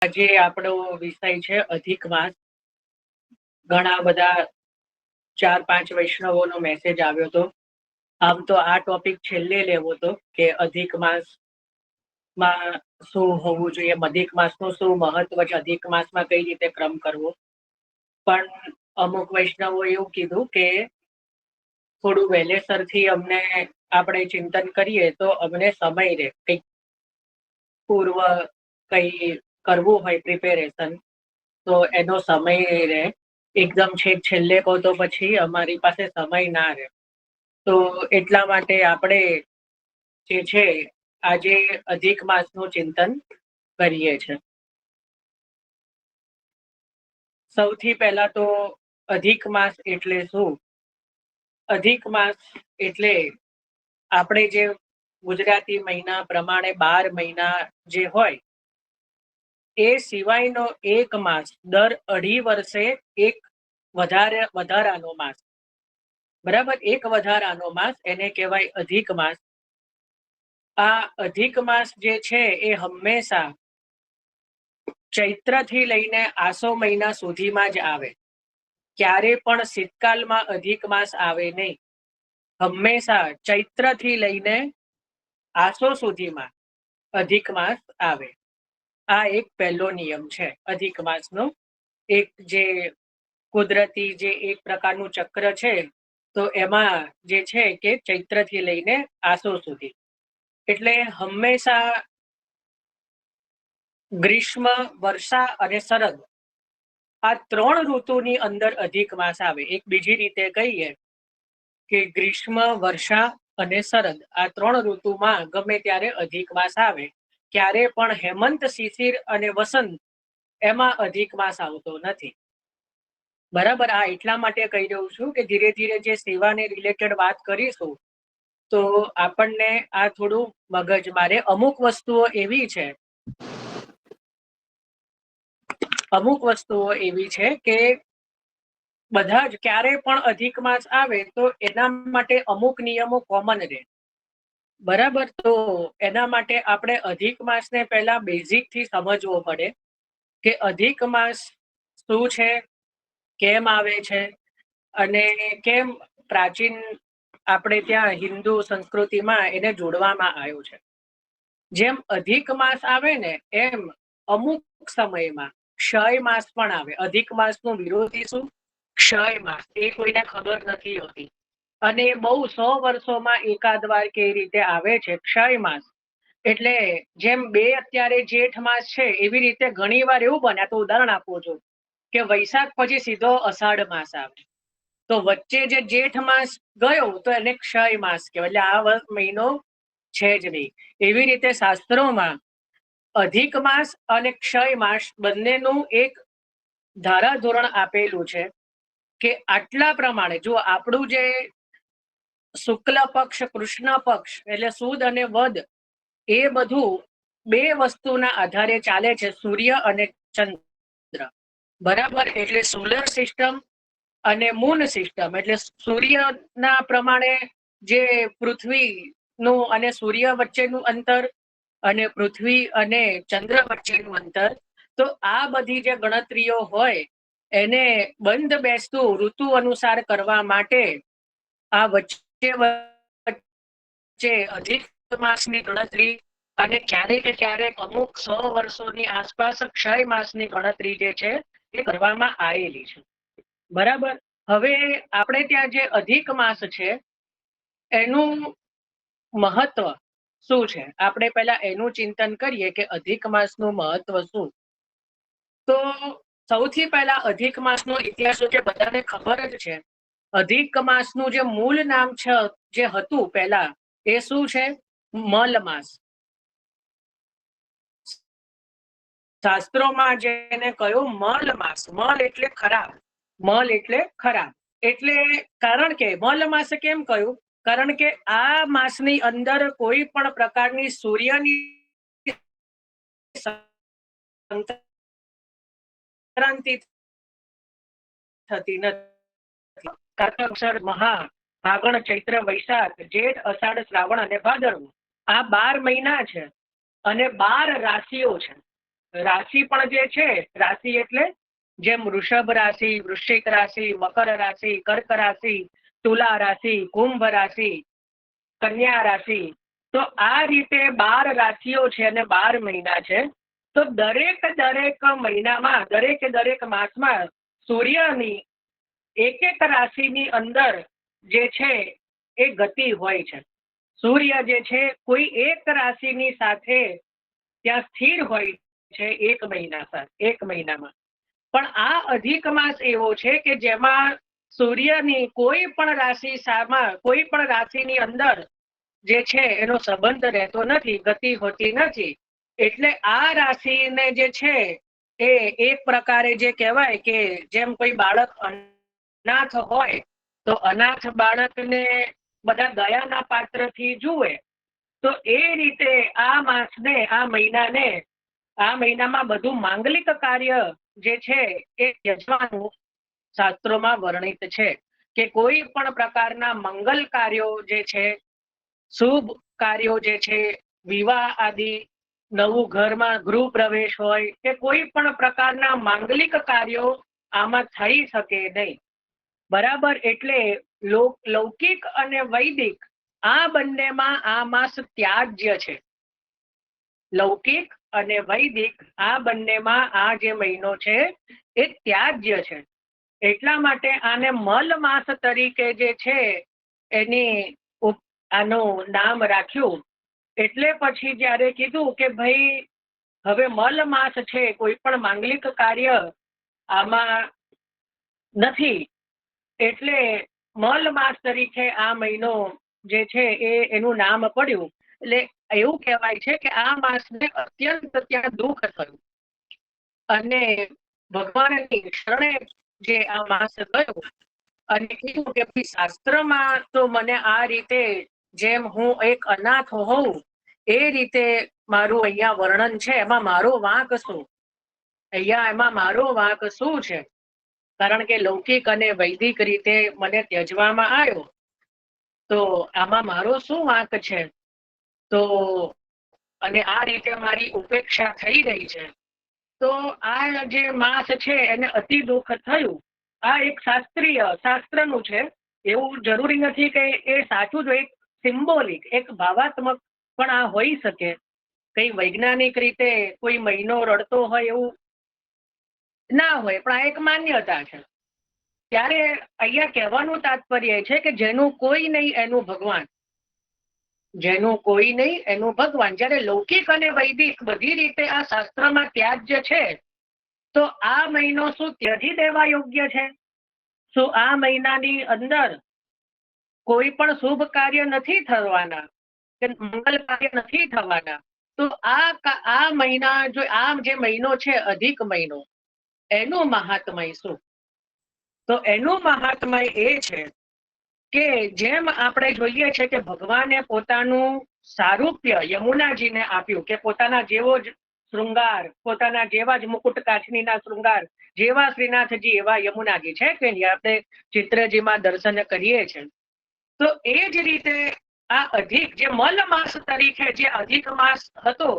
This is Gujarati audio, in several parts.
આજે આપણો વિષય છે અધિક માસ. ઘણા બધા 4-5 વૈષ્ણવોનો મેસેજ આવ્યો હતો. આમ તો આ ટોપિક છેલ્લે લેવો હતો કે અધિક માસમાં શું હોવું જોઈએ, અધિક માસનું શું મહત્વ છે, અધિક માસમાં કઈ રીતે ક્રમ કરવો. પણ અમુક વૈષ્ણવો એવું કીધું કે થોડું વહેલેસરથી અમને આપણે ચિંતન કરીએ તો અમને સમય રહે, કંઈક પૂર્વ કઈ કરવું હોય પ્રિપેરેશન, તો એનો સમય રહે. એકદમ છેલ્લે કહો તો પછી અમારી પાસે સમય ના રહે. તો એટલા માટે આપણે જે છે આજે અધિક માસનું ચિંતન કરીએ છીએ. સૌથી પહેલા તો અધિક માસ એટલે શું? અધિક માસ એટલે આપણે જે ગુજરાતી મહિના પ્રમાણે 12 મહિના જે હોય એ સિવાયનો એક માસ, દર 2.5 વર્ષે એક વધારાનો માસ, બરાબર, એક વધારાનો માસ, એને કહેવાય અધિક માસ. આ અધિક માસ જે છે એ હંમેશા ચૈત્રથી લઈને આસો મહિના સુધીમાં જ આવે. ક્યારે પણ શીતકાલમાં અધિક માસ આવે નહીં. હંમેશા ચૈત્રથી લઈને આસો સુધીમાં અધિક માસ આવે. આ એક પહેલો નિયમ છે અધિક માસનો. એક જે કુદરતી જે એક પ્રકારનું ચક્ર છે, તો એમાં જે છે કે ચૈત્રથી લઈને આસો સુધી, એટલે હંમેશા ગ્રીષ્મ, વર્ષા અને શરદ, આ 3 ઋતુની અંદર અધિક માસ આવે. એક બીજી રીતે કહીએ કે ગ્રીષ્મ, વર્ષા અને શરદ, આ 3 ઋતુમાં ગમે ત્યારે અધિક માસ આવે. ક્યારે પણ હેમંત, શિશિર અને વસંત એમાં અધિક માસ આવતો નથી. બરાબર. આ એટલા માટે કહી રહ્યું છું કે ધીરે ધીરે જે સેવાને રિલેટેડ વાત કરીશું તો આપણને આ થોડું મગજ મારે. અમુક વસ્તુઓ એવી છે કે બધા જ ક્યારે પણ અધિક માસ આવે તો એના માટે અમુક નિયમો કોમન રહે. બરાબર. તો એના માટે આપણે અધિક માસને પહેલા બેઝિક થી સમજવો પડે કે અધિક માસ શું છે, કેમ આવે છે અને કેમ પ્રાચીન આપણે ત્યાં હિન્દુ સંસ્કૃતિમાં એને જોડવામાં આવ્યું છે. જેમ અધિક માસ આવે ને એમ અમુક સમયમાં ક્ષય માસ પણ આવે. અધિક માસનું વિરોધી શું? ક્ષય માસ. એ કોઈને ખબર નથી હોતી અને બહુ 100 વર્ષોમાં એકાદ વાર કઈ રીતે આવે છે ક્ષય માસ. એટલે જેમ અત્યારે જેઠ માસ છે એવી રીતે ઘણી વાર એવું બને. તો ઉદાહરણ આપું છું કે વૈશાખ પછી સીધો અષાઢ માસ આવે, તો વચ્ચે જે જેઠ માસ ગયો તો એને ક્ષય માસ કહેવાય. એટલે આ મહિનો છે જ નહીં. એવી રીતે શાસ્ત્રોમાં અધિક માસ અને ક્ષય માસ બંનેનું એક ધારાધોરણ આપેલું છે કે આટલા પ્રમાણે જો આપણું જે શુક્લ પક્ષ, કૃષ્ણ પક્ષ એટલે સુદ અને વદ, એ બધું 2 વસ્તુના આધારે ચાલે છે, સૂર્ય અને ચંદ્ર. બરાબર. એટલે સોલર સિસ્ટમ અને મૂન સિસ્ટમ, એટલે સૂર્યના પ્રમાણે જે પૃથ્વીનું અને સૂર્ય વચ્ચેનું અંતર અને પૃથ્વી અને ચંદ્ર વચ્ચેનું અંતર, તો આ બધી જે ગણતરીઓ હોય એને બંધ બેસતું ઋતુ અનુસાર કરવા માટે આ વચ્ચે અધિક માસની ગણતરી અને ક્યારેક અમુક 100 વર્ષોની આસપાસ ક્ષય માસની ગણતરી જે છે એ કરવામાં આવેલી છે. બરાબર. હવે આપણે ત્યાં જે અધિક માસ છે એનું મહત્વ શું છે, આપણે પહેલા એનું ચિંતન કરીએ કે અધિક માસનું મહત્વ શું. તો સૌથી પહેલા અધિક માસનો ઇતિહાસ જે બધાને ખબર જ છે. અધિક માસનું જે મૂળ નામ છે જે હતું પહેલા, એ શું છે? મલ માસ. શાસ્ત્રોમાં જેને કહ્યું મલ માસ. મલ એટલે ખરાબ. મલ એટલે ખરાબ. એટલે કારણ કે મલ માસ કેમ કહ્યું? કારણ કે આ માસની અંદર કોઈ પણ પ્રકારની સૂર્યની સંક્રાંતિ થતી નથી. કારતક, મહા, ફાગણ, ચૈત્ર, વૈશાખ, જેઠ, અષાઢ, શ્રાવણ અને ભાદરવો, આ 12 મહિના છે અને 12 રાશિઓ છે. રાશિ પણ જે છે, રાશિ એટલે જેમ વૃષભ રાશિ, વૃશ્ચિક રાશિ, મકર રાશિ, કર્ક રાશિ, તુલા રાશિ, કુંભ રાશિ, કન્યા રાશિ, તો આ રીતે 12 રાશિઓ છે અને 12 મહિના છે. તો દરેક મહિનામાં, દરેક માસમાં સૂર્યની એક રાશિની અંદર જે છે એ ગતિ હોય છે. સૂર્ય જે છે કોઈ એક રાશિની સાથે ત્યાં સ્થિર હોય છે એક મહિનામાં. પણ આ અધિક માસ એવો છે કે જેમાં સૂર્યની કોઈ પણ રાશિ સામા, કોઈ પણ રાશિની અંદર જે છે એનો સંબંધ રહેતો નથી, ગતિ હોતી નથી. એટલે આ રાશિને જે છે એ એક પ્રકારે જે કહેવાય કે જેમ કોઈ બાળક અનાથ હોય તો અનાથ બાળકને બધા દયાના પાત્રથી જુએ, તો એ રીતે આ માસને, આ મહિનામાં બધું માંગલિક કાર્ય જે છે એ યજવાનું શાસ્ત્રોમાં વર્ણિત છે કે કોઈ પણ પ્રકારના મંગલ કાર્યો જે છે, શુભ કાર્યો જે છે, વિવાહ આદિ, નવું ઘરમાં ગૃહ પ્રવેશ હોય કે કોઈ પણ પ્રકારના માંગલિક કાર્યો આમાં થઈ શકે નહીં. બરાબર. એટલે લૌકિક અને વૈદિક આ બંનેમાં આ માસ ત્યાજ્ય છે. લૌકિક અને વૈદિક આ બંનેમાં આ જે મહિનો છે એ ત્યાજ્ય છે. એટલા માટે આને મલ માસ તરીકે જે છે આનું નામ રાખ્યું. એટલે પછી જ્યારે કીધું કે ભાઈ હવે મલ માસ છે, કોઈ પણ માંગલિક કાર્ય આમાં નથી, એટલે મલ માસ તરીકે આ મહિનો જે છે એનું નામ પડ્યું. એટલે એવું કહેવાય છે કે આ માસને અત્યંત ત્યાં દુઃખ થયું અને ભગવાનની શરણે જે આ માસ ગયો અને કીધું કે ભાઈ શાસ્ત્રમાં તો મને આ રીતે જેમ હું એક અનાથ હોઉં એ રીતે મારું અહીંયા વર્ણન છે, એમાં મારો વાંક શું? એમાં મારો વાંક શું છે? કારણ કે લૌકિક અને વૈદિક રીતે મને ત્યજવામાં આવ્યો, તો આમાં મારો શું વાંક છે? તો અને આ રીતે મારી ઉપેક્ષા થઈ રહી છે, તો આ જે માસ છે એને અતિ દુઃખ થયું. આ એક શાસ્ત્રનું છે, એવું જરૂરી નથી કે એ સાચું જ, એક સિમ્બોલિક, એક ભાવાત્મક પણ આ હોઈ શકે. કઈ વૈજ્ઞાનિક રીતે કોઈ મહિનો રડતો હોય એવું ના હોય, પણ આ એક માન્યતા છે. ત્યારે અહીંયા કહેવાનું તાત્પર્ય છે કે જેનું કોઈ નહીં એનું ભગવાન, જેનું કોઈ નહીં એનું ભગવાન. જ્યારે લૌકિક અને વૈદિક બધી રીતે આ શાસ્ત્રમાં ત્યાજ્ય છે, તો આ મહિનો શું ત્યજી દેવા યોગ્ય છે? શું આ મહિનાની અંદર કોઈ પણ શુભ કાર્ય નથી થવાના કે મંગલ કાર્ય નથી થવાના? તો આ મહિના, જો આ જે મહિનો છે અધિક મહિનો, એનું મહાત્મય શું? તો એનું મહાત્મય એ છે કે જેમ આપણે જોઈએ છે કે ભગવાને પોતાનું સારૂપ્ય યમુનાજીને આપ્યું, કે પોતાના જેવો જ શૃંગાર, પોતાના જેવા જ મુકુટ કાછનીના શૃંગાર જેવા શ્રીનાથજી એવા યમુનાજી છે કે આપણે ચિત્રજીમાં દર્શન કરીએ છીએ. તો એ જ રીતે આ અધિક જે મલ માસ તરીકે જે અધિક માસ હતો,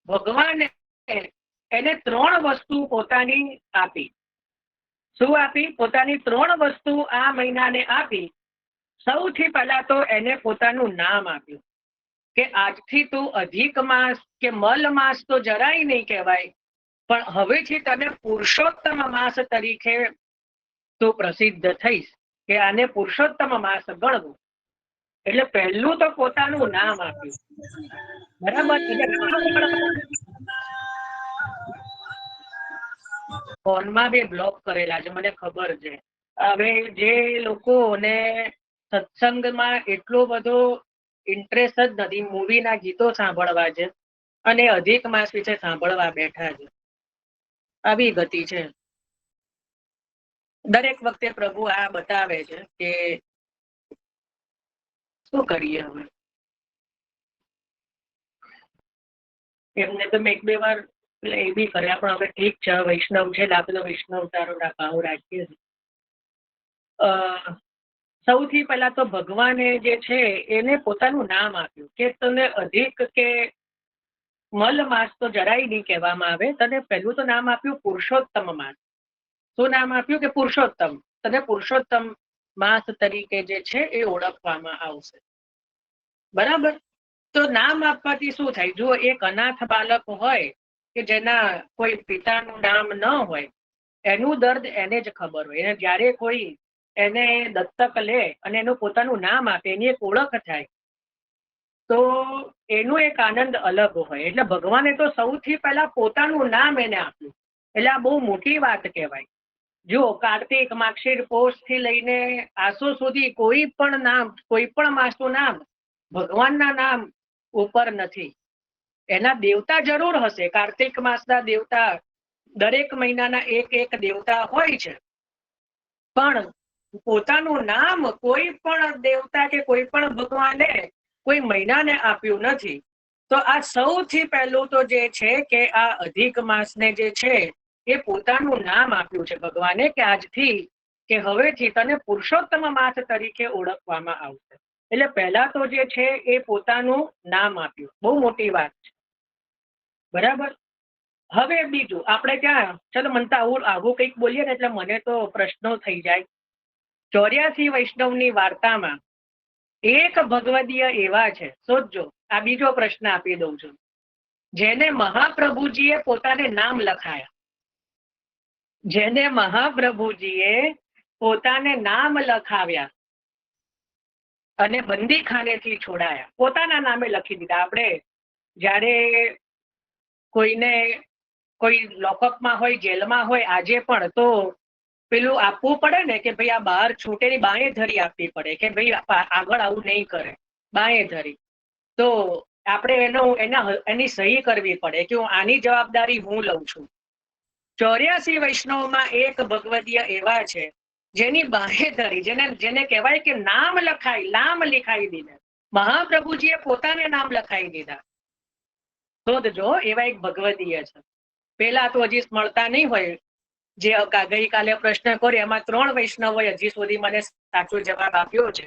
ભગવાને એને 3 વસ્તુ પોતાની આપી. શું આપી? પોતાની 3 વસ્તુ આ મહિનાને આપી. સૌથી પહેલા તો એને પોતાનું નામ આપ્યું કે આજથી તું અધિક માસ કે મલ માસ તો જરાય નહીં કહેવાય, પણ હવેથી તને પુરુષોત્તમ માસ તરીકે તું પ્રસિદ્ધ થઈશ, કે આને પુરુષોત્તમ માસ ગણવું. એટલે પહેલું તો પોતાનું નામ આપ્યું. બરાબર. ફોનમાં બી બ્લોક કરેલા છે, મને ખબર છે. હવે જે લોકોને સત્સંગમાં એટલો બધો ઇન્ટરેસ્ટ જ નથી, મૂવીના ગીતો સાંભળવા છે અને અધિક માસ વિશે સાંભળવા બેઠા છે. આવી ગતિ છે. દરેક વખતે પ્રભુ આ બતાવે છે કે શું કરીએ. હવે એમને તો મેં 1-2 વાર એ બી કર્યા, પણ હવે ઠીક છે, વૈષ્ણવ છે, આપણે વૈષ્ણવ તારો ભાવ રાખીએ. સૌથી પહેલા તો ભગવાને જે છે એને પોતાનું નામ આપ્યું કે તને અધિક કે મલ માસ તો જરાય નહીં કહેવામાં આવે. તને પહેલું તો નામ આપ્યું પુરુષોત્તમ માસ. શું નામ આપ્યું કે પુરુષોત્તમ? તને પુરુષોત્તમ માસ તરીકે જે છે એ ઓળખવામાં આવશે. બરાબર. તો નામ આપવાથી શું થાય? જો એક અનાથ બાળક હોય કે જેના કોઈ પિતાનું નામ ન હોય, એનું દર્દ એને જ ખબર હોય. એને જ્યારે કોઈ એને દત્તક લે અને એનું પોતાનું નામ આપે, એની એક ઓળખ થાય, તો એનું એક આનંદ અલગ હોય. એટલે ભગવાને તો સૌથી પહેલા પોતાનું નામ એને આપ્યું. એટલે આ બહુ મોટી વાત કહેવાય. જો કાર્તિક, માગશીર, પોષ થી લઈને આસો સુધી કોઈ પણ નામ, કોઈ પણ માસનું નામ ભગવાનના નામ ઉપર નથી. એના દેવતા જરૂર હશે. કાર્તિક માસના દેવતા, દરેક મહિનાના એક એક દેવતા હોય છે, પણ પોતાનું નામ કોઈ પણ દેવતા કે કોઈ પણ ભગવાને કોઈ મહિનાને આપ્યું નથી. તો આ સૌથી પહેલું તો જે છે કે આ અધિક માસને જે છે એ પોતાનું નામ આપ્યું છે ભગવાને, કે આજથી કે હવેથી તને પુરુષોત્તમ માસ તરીકે ઓળખવામાં આવશે. એટલે પહેલા તો જે છે એ પોતાનું નામ આપ્યું. બહુ મોટી વાત છે. બરાબર. હવે બીજું આપણે ત્યાં, ચલો મને તો આવું કંઈક બોલીએ ને એટલે મને તો પ્રશ્નો થઈ જાય. 84 વૈષ્ણવની વાર્તામાં એક ભગવદીય એવા છે, સોચજો. આ બીજો પ્રશ્ન આપી દઉં છું. જેને મહાપ્રભુજીએ પોતાને નામ લખાયા, જેને મહાપ્રભુજીએ પોતાને નામ લખાવ્યા અને બંદીખાનેથી છોડાયા, પોતાના નામે લખી દીધા. આપણે જ્યારે કોઈને કોઈ લોકઅપમાં હોય, જેલમાં હોય, આજે પણ તો પેલું આપવું પડે ને કે ભાઈ આ બહાર છૂટેની બાંયે ધરી આપવી પડે કે ભાઈ આગળ આવું નહીં કરે, બાંયે ધરી. તો આપણે એની સહી કરવી પડે કે હું આની જવાબદારી હું લઉં છું. 84 વૈષ્ણવમાં એક ભગવદીય એવા છે જેની બાંહેધરી, જેને કહેવાય કે નામ લખાઈ દીધા. મહાપ્રભુજીએ પોતાને નામ લખાઈ દીધા. શોધજો, એવા એક ભગવદીય છે. પેલા તો હજી મળતા નહીં હોય. જે ગઈકાલે પ્રશ્ન કર્યો એમાં 3 વૈષ્ણવોએ હજી સુધી મને સાચો જવાબ આપ્યો છે.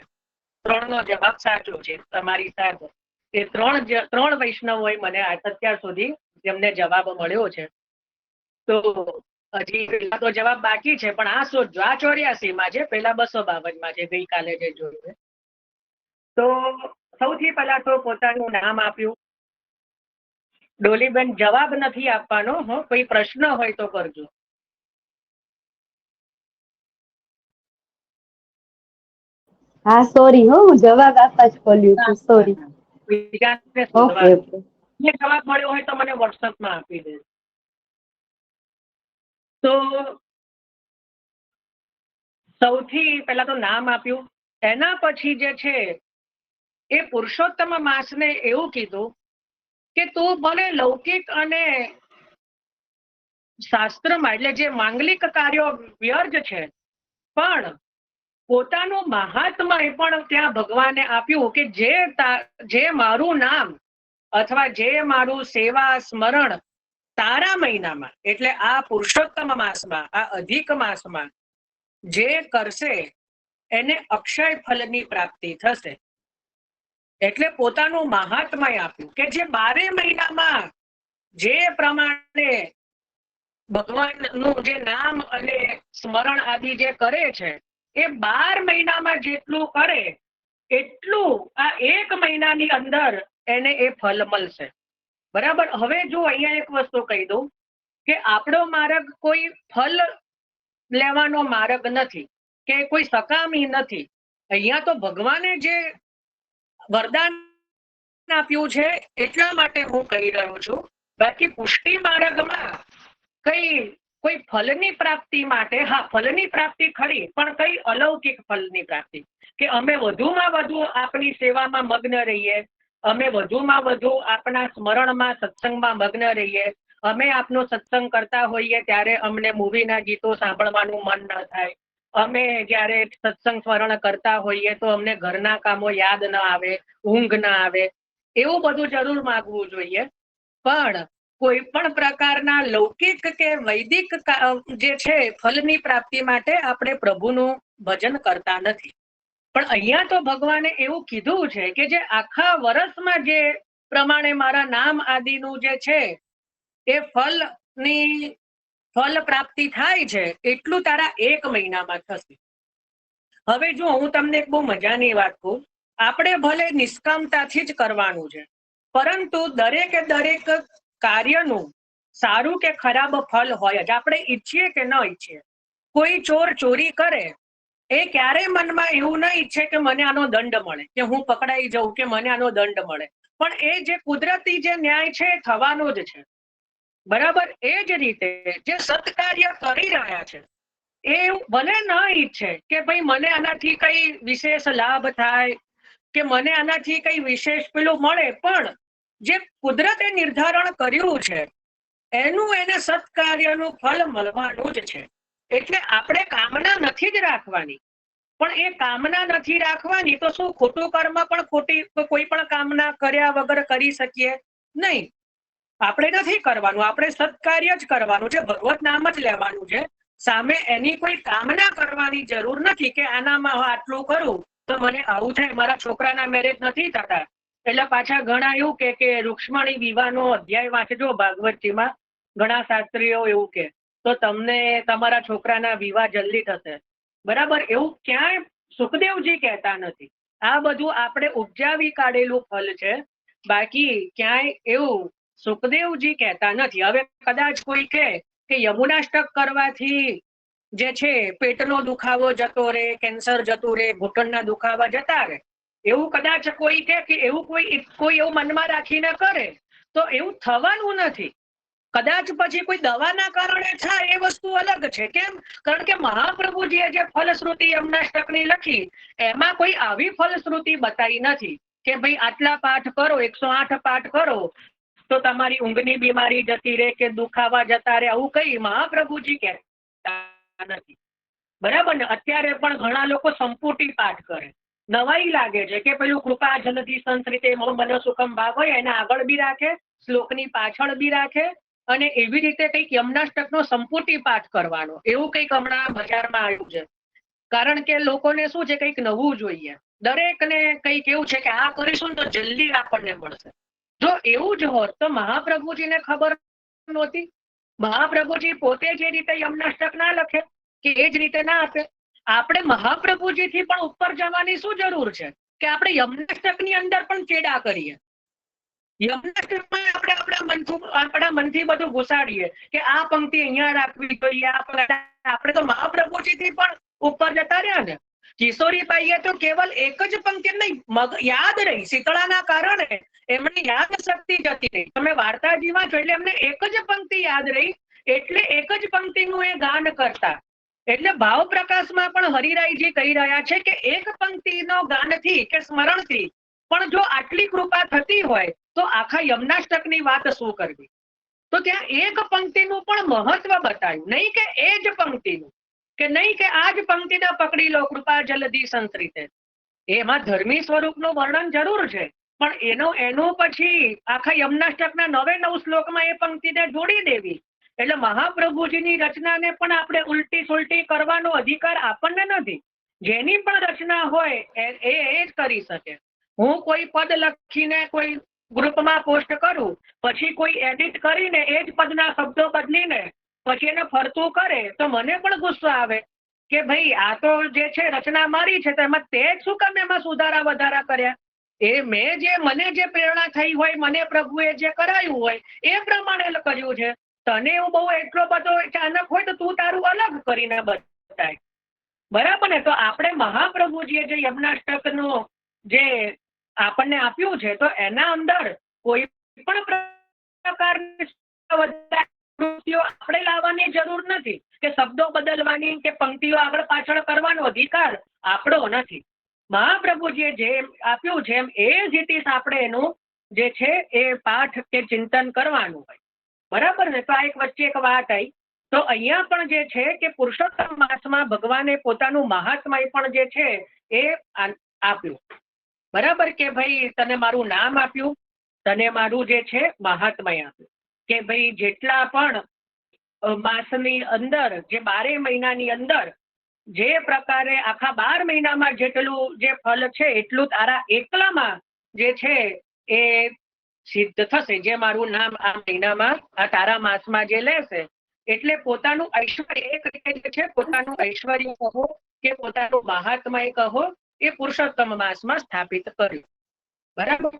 3નો જવાબ સાચો છે તમારી સાથે. એ 3 વૈષ્ણવોએ મને અત્યાર સુધી જેમને જવાબ મળ્યો છે. તો હજી પેલા તો જવાબ બાકી છે, પણ આ શોધજો. આ 84 માં છે, પેલા 252 માં છે, ગઈકાલે જે જોયું. તો સૌથી પહેલા તો પોતાનું નામ આપ્યું. ડોલીબેન જવાબ નથી આપવાનો, કોઈ પ્રશ્ન હોય તો કરજો. હા સોરી, હું જવાબ આપવા જ બોલ્યું છું, સોરી. ઓકે. જવાબ મળ્યો હોય તો મને વોટ્સઅપમાં આપી દે. તો સૌથી પહેલા તો નામ આપ્યું. એના પછી જે છે એ પુરુષોત્તમ માસને એવું કીધું કે તું ભલે લૌકિક અને શાસ્ત્રમાં, એટલે જે માંગલિક કાર્યો વ્યર્થ છે, પણ પોતાનું મહાત્મા એ પણ ત્યાં ભગવાને આપ્યું કે જે મારું નામ અથવા જે મારું સેવા સ્મરણ તારા મહિનામાં, એટલે આ પુરુષોત્તમ માસમાં, આ અધિક માસમાં જે કરશે એને અક્ષય ફલની પ્રાપ્તિ થશે. એટલે પોતાનું મહાત્મા આપ્યું કે જે 12 મહિનામાં જે પ્રમાણે ભગવાનનું જે નામ અને સ્મરણ આદિ જે કરે છે, એ 12 મહિનામાં જેટલું કરે એટલું આ 1 મહિનાની અંદર એને એ ફલ મળશે. બરાબર. હવે જો અહીંયા એક વસ્તુ કહી દઉં કે આપણો માર્ગ કોઈ ફલ લેવાનો માર્ગ નથી કે કોઈ સકામી નથી. અહીંયા તો ભગવાને જે વરદાન આપ્યું છે એટલા માટે હું કહી રહ્યો છું. બાકી પુષ્ટિ માર્ગમાં કોઈ ફલની પ્રાપ્તિ માટે, હા ફલની પ્રાપ્તિ ખરી, પણ કઈ અલૌકિક ફલની પ્રાપ્તિ, કે અમે વધુમાં વધુ આપણી સેવામાં મગ્ન રહીએ, અમે વધુમાં વધુ આપણા સ્મરણમાં, સત્સંગમાં મગ્ન રહીએ. અમે આપનો સત્સંગ કરતા હોઈએ ત્યારે અમને મૂવીના ગીતો સાંભળવાનું મન ન થાય. અમે જ્યારે સત્સંગ સ્મરણ કરતા હોઈએ તો અમને ઘરના કામો યાદ ન આવે, ઊંઘ ન આવે. એવું બધું જરૂર માગવું જોઈએ, પણ કોઈ પણ પ્રકારના લૌકિક કે વૈદિક જે છે ફલની પ્રાપ્તિ માટે આપણે પ્રભુનું ભજન કરતા નથી. પણ અહીંયા તો ભગવાને એવું કીધું છે કે જે આખા વર્ષમાં જે પ્રમાણે મારા નામ આદિનું જે છે એ ફલ પ્રાપ્તિ થાય છે એટલું તારા 1 મહિનામાં થશે. હવે જો હું તમને એક બહુ મજાની વાત કહું, આપણે ભલે નિષ્કામતાથી જ કરવાનું છે, પરંતુ દરેકે દરેક કાર્યનું સારું કે ખરાબ ફલ હોય જ. આપણે ઈચ્છીએ કે ન ઈચ્છીએ, કોઈ ચોર ચોરી કરે એ ક્યારે મનમાં એવું ન ઈચ્છે કે મને આનો દંડ મળે, કે હું પકડાઈ જાઉં, કે મને આનો દંડ મળે, પણ એ જે કુદરતી જે ન્યાય છે એ થવાનો જ છે. બરાબર. એ જ રીતે જે સત્કાર્ય કરી રહ્યા છે એ ભલે ન ઈચ્છે કે ભાઈ મને આનાથી કઈ વિશેષ લાભ થાય, કે મને આનાથી કઈ વિશેષ પેલું મળે, પણ જે કુદરતે નિર્ધારણ કર્યું છે એનું એને સત્કાર્યનું ફળ મળવાનું જ છે. એટલે આપણે કામના નથી જ રાખવાની, પણ એ કામના નથી રાખવાની તો શું ખોટું કર્મ પણ કોઈ પણ કામના કર્યા વગર કરી શકીએ નહીં. આપણે નથી કરવાનું, આપણે સત્કાર્ય જ કરવાનું છે, ભગવત નામ જ લેવાનું છે. સામે એની કોઈ કામના કરવાની જરૂર નથી કે આનામાં હું આટલું કરું તો મને આવું થાય. મારા છોકરાના મેરેજ નથી થતા એટલે પાછા ઘણા એવું કે રૂક્ષ્મણી વિવાહનો અધ્યાય વાંચજો ભાગવતજીમાં. ઘણા શાસ્ત્રીઓ એવું કે તો તમને તમારા છોકરાના વિવાહ જલ્દી થશે. બરાબર. એવું ક્યાંય સુખદેવજી કહેતા નથી. આ બધું આપણે ઉપજાવી કાઢેલું ફલ છે, બાકી ક્યાંય એવું સુખદેવજી કહેતા નથી. હવે કદાચ કોઈ કહે કે યમુનાષ્ટક કરવાથી જે છે પેટનો દુખાવો જતો રહે, કેન્સર જતું રહે, ઘૂંટણના દુખાવા જતા રહે, એવું કદાચ કોઈ કહે કે એવું કોઈ એવું મનમાં રાખીને કરે તો એવું થવાનું નથી. કદાચ પછી કોઈ દવાના કારણે થાય એ વસ્તુ અલગ છે. કેમ? કારણ કે મહાપ્રભુજીએ જે ફલશ્રુતિ યમુનાષ્ટકની લખી એમાં કોઈ આવી ફલશ્રુતિ બતાવી નથી કે ભાઈ આટલા પાઠ કરો, 108 પાઠ કરો તો તમારી ઊંઘની બીમારી જતી રહે કે દુખાવા જતા રહે. આવું કઈ મહાપ્રભુજી કહેતા નથી. બરાબર ને. અત્યારે પણ ઘણા લોકો સંપૂટી પાઠ કરે. નવાઈ લાગે છે કે પેલું કૃપા જલધિ સંસ્કૃતે મનો સુખમ ભાગ હોય એના આગળ બી રાખે, શ્લોકની પાછળ બી રાખે, અને એવી રીતે કંઈક યમુનાષ્ટકનો સંપૂટી પાઠ કરવાનો, એવું કંઈક હમણાં બજારમાં આવ્યું છે. કારણ કે લોકોને શું છે, કંઈક નવું જોઈએ. દરેકને કંઈક એવું છે કે આ કરીશું તો જલ્દી આપણને મળશે. જો એવું જ હોત તો મહાપ્રભુજીને ખબર નહોતી? મહાપ્રભુજી પોતે જે રીતે યમુનાષ્ટક ના લખે કે એ જ રીતે ના આપે. આપણે મહાપ્રભુજીથી પણ ઉપર જવાની શું જરૂર છે કે આપણે યમુનાષ્ટકની અંદર પણ ચેડા કરીએ. યમુનાષ્ટકમાં આપણે આપણા મનથી બધું ઘુસાડીએ કે આ પંક્તિ અહીંયા રાખવી જોઈએ, આપણે તો મહાપ્રભુજીથી પણ ઉપર જતા રહ્યા ને. કિશોરીબાઈએ તો કેવલ એક જ પંક્તિ નહીં, યાદ રહી, શીતળાના કારણે એમની યાદ શક્તિ જતી રહી. તમે વાર્તાજીમાં જો એટલે એમને એક જ પંક્તિ યાદ રહી, એટલે એક જ પંક્તિનું એ ગાન કરતા. એટલે ભાવ પ્રકાશમાં પણ હરિરાયજી કહી રહ્યા છે કે એક પંક્તિનો ગાનથી કે સ્મરણથી પણ જો આટલી કૃપા થતી હોય તો આખા યમુનાષ્ટકની વાત શું કરવી. તો ત્યાં એક પંક્તિનું પણ મહત્વ બતાવ્યું, નહીં કે એ જ પંક્તિનું, કે નહીં કે આ જ પંક્તિને પકડી લો કૃપા જલધિ સંસ્કૃતે. એમાં ધર્મી સ્વરૂપનું વર્ણન જરૂર છે, પણ એનું પછી આખા યમુનાષ્ટકના 9 શ્લોકમાં એ પંક્તિને જોડી દેવી. એટલે મહાપ્રભુજીની રચનાને પણ આપણે ઉલટી સુલટી કરવાનો અધિકાર આપણને નથી. જેની પણ રચના હોય એ જ કરી શકે. હું કોઈ પદ લખીને કોઈ ગ્રુપમાં પોસ્ટ કરું, પછી કોઈ એડિટ કરીને એ જ પદના શબ્દો બદલીને પછી એને ફરતું કરે તો મને પણ ગુસ્સો આવે કે ભાઈ આ તો જે છે રચના મારી છે તો એમાં તે શું કામ એમાં સુધારા વધારા કર્યા. એ મને જે પ્રેરણા થઈ હોય, મને પ્રભુએ જે કરાયું હોય એ પ્રમાણે કર્યું છે. તને એવું બહુ એટલો બધો અચાનક હોય તો તું તારું અલગ કરીને બતાય. બરાબર ને. તો આપણે મહાપ્રભુજીએ જે યમુનાષ્ટકનું જે આપણને આપ્યું છે તો એના અંદર કોઈ પણ પ્રકારની આપણે લાવવાની જરૂર નથી કે શબ્દો બદલવાની કે પંક્તિઓ આગળ પાછળ કરવાનો અધિકાર આપણો નથી. મહાપ્રભુજીએ જે આપ્યું છે એ જ રીતે આપણે એનું જે છે એ પાઠ કે ચિંતન કરવાનું હોય. બરાબર ને. તો આ એક વચ્ચે એક વાત આવી. તો અહીંયા પણ જે છે કે પુરુષોત્તમ માસમાં ભગવાને પોતાનું મહાત્મય પણ જે છે એ આપ્યું. બરાબર કે ભાઈ તને મારું નામ આપ્યું, તને મારું જે છે મહાત્મય આપ્યું, કે ભાઈ જેટલા પણ માસની અંદર જે 12 મહિનાની અંદર જે પ્રકારે આખા 12 મહિનામાં જેટલું જે ફલ છે એટલું તારા એકલામાં જે છે એ સિદ્ધ થશે, જે મારું નામ આ મહિનામાં આ તારા માસમાં જે લેશે, એટલે પોતાનું ઐશ્વર્ય એક રીતે જે છે પોતાનું ઐશ્વર્ય કહો કે પોતાનું મહાત્મય કહો એ પુરુષોત્તમ માસમાં સ્થાપિત કર્યું. બરાબર.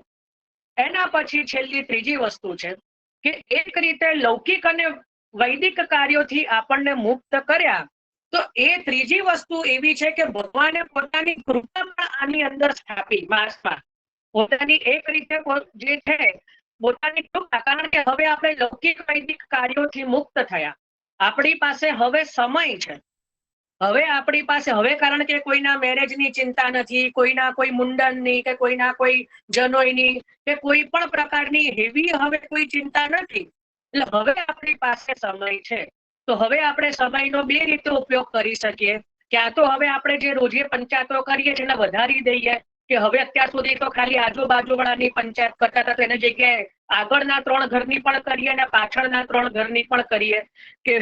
એના પછી છેલ્લી ત્રીજી વસ્તુ છે કે એક રીતે લૌકિક અને વૈદિક કાર્યોથી આપણને મુક્ત કર્યા, તો એ ત્રીજી વસ્તુ એવી છે કે ભગવાને પોતાની કૃપા પણ આની અંદર સ્થાપી માસમાં. પોતાની એક રીતે જે છે પોતાની કૃપા, કારણ કે હવે આપણે લૌકિક વૈદિક કાર્યોથી મુક્ત થયા, આપણી પાસે હવે સમય છે. હવે આપણી પાસે હવે કારણ કે કોઈના મેરેજની ચિંતા નથી, કોઈના કોઈ મુંડનની કે કોઈના કોઈ જનોઈની કે કોઈ પણ પ્રકારની હેવી હવે કોઈ ચિંતા નથી. એટલે હવે આપણી પાસે સમય છે. તો હવે આપણે સમયનો બે રીતે ઉપયોગ કરી શકીએ. ક્યાં તો હવે આપણે જે રોજે પંચાયતો કરીએ છીએ એને વધારી દઈએ, કે હવે અત્યાર સુધી તો ખાલી આજુબાજુ વાળાની પંચાયત કરતા હતા, એની જગ્યાએ આગળના 3 ઘરની પણ કરીએ અને પાછળના 3 ઘરની પણ કરીએ, કે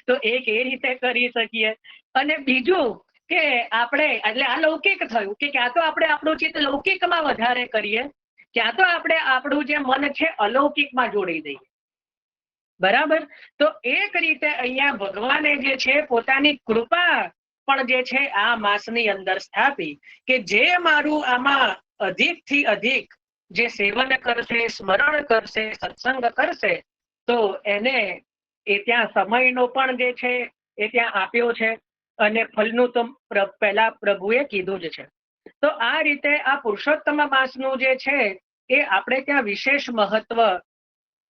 તો એક એ રીતે કરી શકીએ. અને બીજું કે આપણે એટલે આ લૌકિક થયું કે ક્યાં તો આપણે આપણું ચિત્ત લૌકિકમાં વધારે કરીએ, ક્યાં તો આપણે આપણું જે મન છે અલૌકિકમાં જોડી દઈએ. બરાબર. તો એક રીતે અહીંયા ભગવાને જે છે પોતાની કૃપા પણ જે છે આ માસની અંદર સ્થાપી, કે જે મારું આમાં અધિકથી અધિક જે સેવન કરશે, સ્મરણ કરશે, સત્સંગ કરશે, તો એને એ ત્યાં સમયનો પણ જે છે એ ત્યાં આપ્યો છે, અને ફલનું તો પહેલા પ્રભુએ કીધું જ છે. તો આ રીતે આ પુરુષોત્તમ માસનું જે છે એ આપણે ત્યાં વિશેષ મહત્વ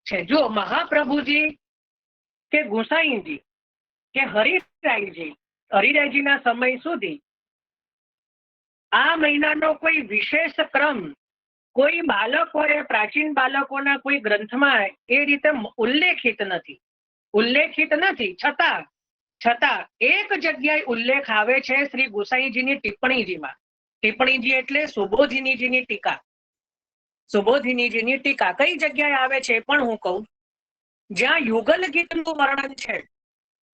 છે. જો મહાપ્રભુજી કે ગુસાઈજી કે હરિરાયજીના સમય સુધી આ મહિનાનો કોઈ વિશેષ ક્રમ કોઈ બાળકોએ, પ્રાચીન બાળકોના કોઈ ગ્રંથમાં એ રીતે ઉલ્લેખિત નથી. છતાં એક જગ્યાએ ઉલ્લેખ આવે છે શ્રી ગુસાઈજીની ટિપ્પણીજીમાં. ટિપ્પણીજી એટલે સુબોધિનીજીની ટીકા. સુબોધિનીજીની ટીકા કઈ જગ્યાએ આવે છે પણ હું કહું, જ્યાં યુગલ ગીતનું વર્ણન છે,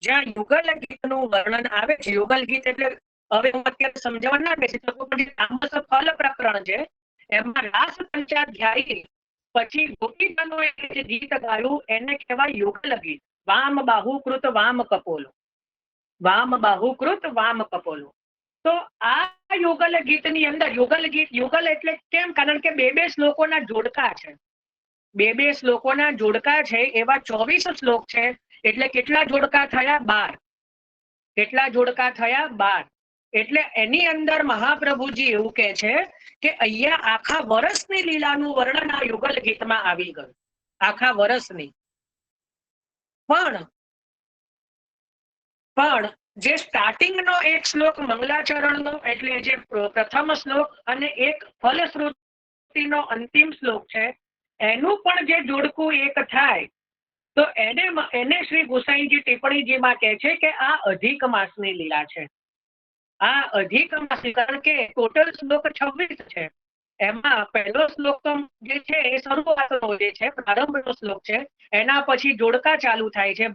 જ્યાં યુગલ ગીતનું વર્ણન આવે છે. યુગલ ગીત એટલે હવે હું અત્યારે સમજાવવા ના બેસી શકું, પણ તામસ ફલ પ્રકરણ છે એમાં રાસ પંચાધ્યાયી પછી ગોપીજનોએ જે ગીત ગાયું એને કહેવાય યુગલ ગીત. વામ બાહુકૃત વામ કપોલો, વામ બાહુકૃત વામ કપોલો. તો આ યુગલ ગીતની અંદર યુગલ એટલે કેમ? કારણ કે બે શ્લોકોના જોડકા છે. બે શ્લોકોના જોડકા છે, એવા 24 શ્લોક છે. એટલે કેટલા જોડકા થયા? 12. કેટલા જોડકા થયા? 12. એટલે એની અંદર મહાપ્રભુજી એવું કહે છે કે અહીંયા આખા વર્ષની લીલાનું વર્ણન આ યુગલ ગીતમાં આવી ગયું, આખા વર્ષની. પણ જે સ્ટાર્ટિંગનો એક શ્લોક મંગલાચરણનો એટલે જે પ્રથમ શ્લોક અને એક ફલશ્રુતિનો અંતિમ શ્લોક છે, એનું પણ જે જોડકું એક થાય, તો એને શ્રી ગુસાઈજી ટિપ્પણીજીમાં કહે છે કે આ અધિક માસની લીલા છે. આ અધિક માસ, કારણ કે ટોટલ શ્લોક 26 છે. એમાં પહેલો શ્લોક જે છે એ શરૂઆતનો જે છે પ્રારંભનો શ્લોક છે, એના પછી જોડકા ચાલુ થાય છે.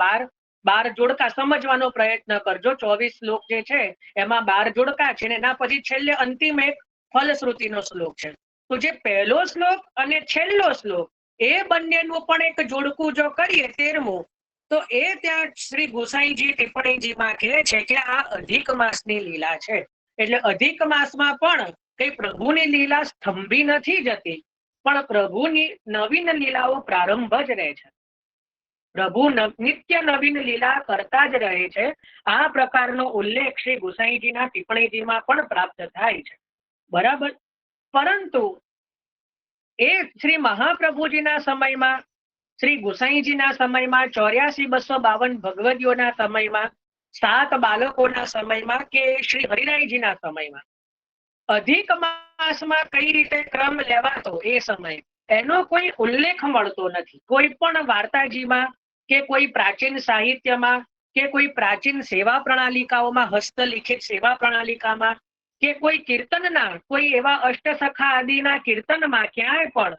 12 જોડકા સમજવાનો પ્રયત્ન કરજો. 24 શ્લોક જે છે એમાં 12 જોડકા છે, એના પછી છેલ્લે અંતિમ એક ફલશ્રુતિનો શ્લોક છે. તો જે પહેલો શ્લોક અને છેલ્લો શ્લોક એ બંનેનું પણ એક જોડકું જો કરીએ 13મું, તો એ ત્યાં શ્રી ગુસાઈજી ટિપ્પણીજીમાં કહે છે કે આ અધિક માસની લીલા છે. એટલે અધિક માસમાં પણ કઈ પ્રભુની લીલા સ્તંભી નથી જતી, પણ પ્રભુની નવીન લીલાઓ પ્રારંભ જ રહે છે. પ્રભુ નિત્ય નવીન લીલા કરતા જ રહે છે. આ પ્રકારનો ઉલ્લેખ શ્રી ગુસાઈજીના ટિપ્પણીજીમાં પણ પ્રાપ્ત થાય છે. બરાબર. પરંતુ એ શ્રી મહાપ્રભુજીના સમયમાં, શ્રી ગુસાઈજીના સમયમાં, 84,252 ભગવદીઓના સમયમાં, 7 બાળકોના સમયમાં કે શ્રી હરિરાયજીના સમયમાં અધિક માસમાં કઈ રીતે ક્રમ લેવાતો એ સમય એનો કોઈ ઉલ્લેખ મળતો નથી. કોઈ પણ વાર્તાજીમાં કે કોઈ પ્રાચીન સાહિત્યમાં કે કોઈ પ્રાચીન સેવા પ્રણાલિકાઓમાં, હસ્તલિખિત સેવા પ્રણાલિકામાં કે કોઈ કીર્તનના કોઈ એવા અષ્ટસખા આદિના કીર્તનમાં ક્યાંય પણ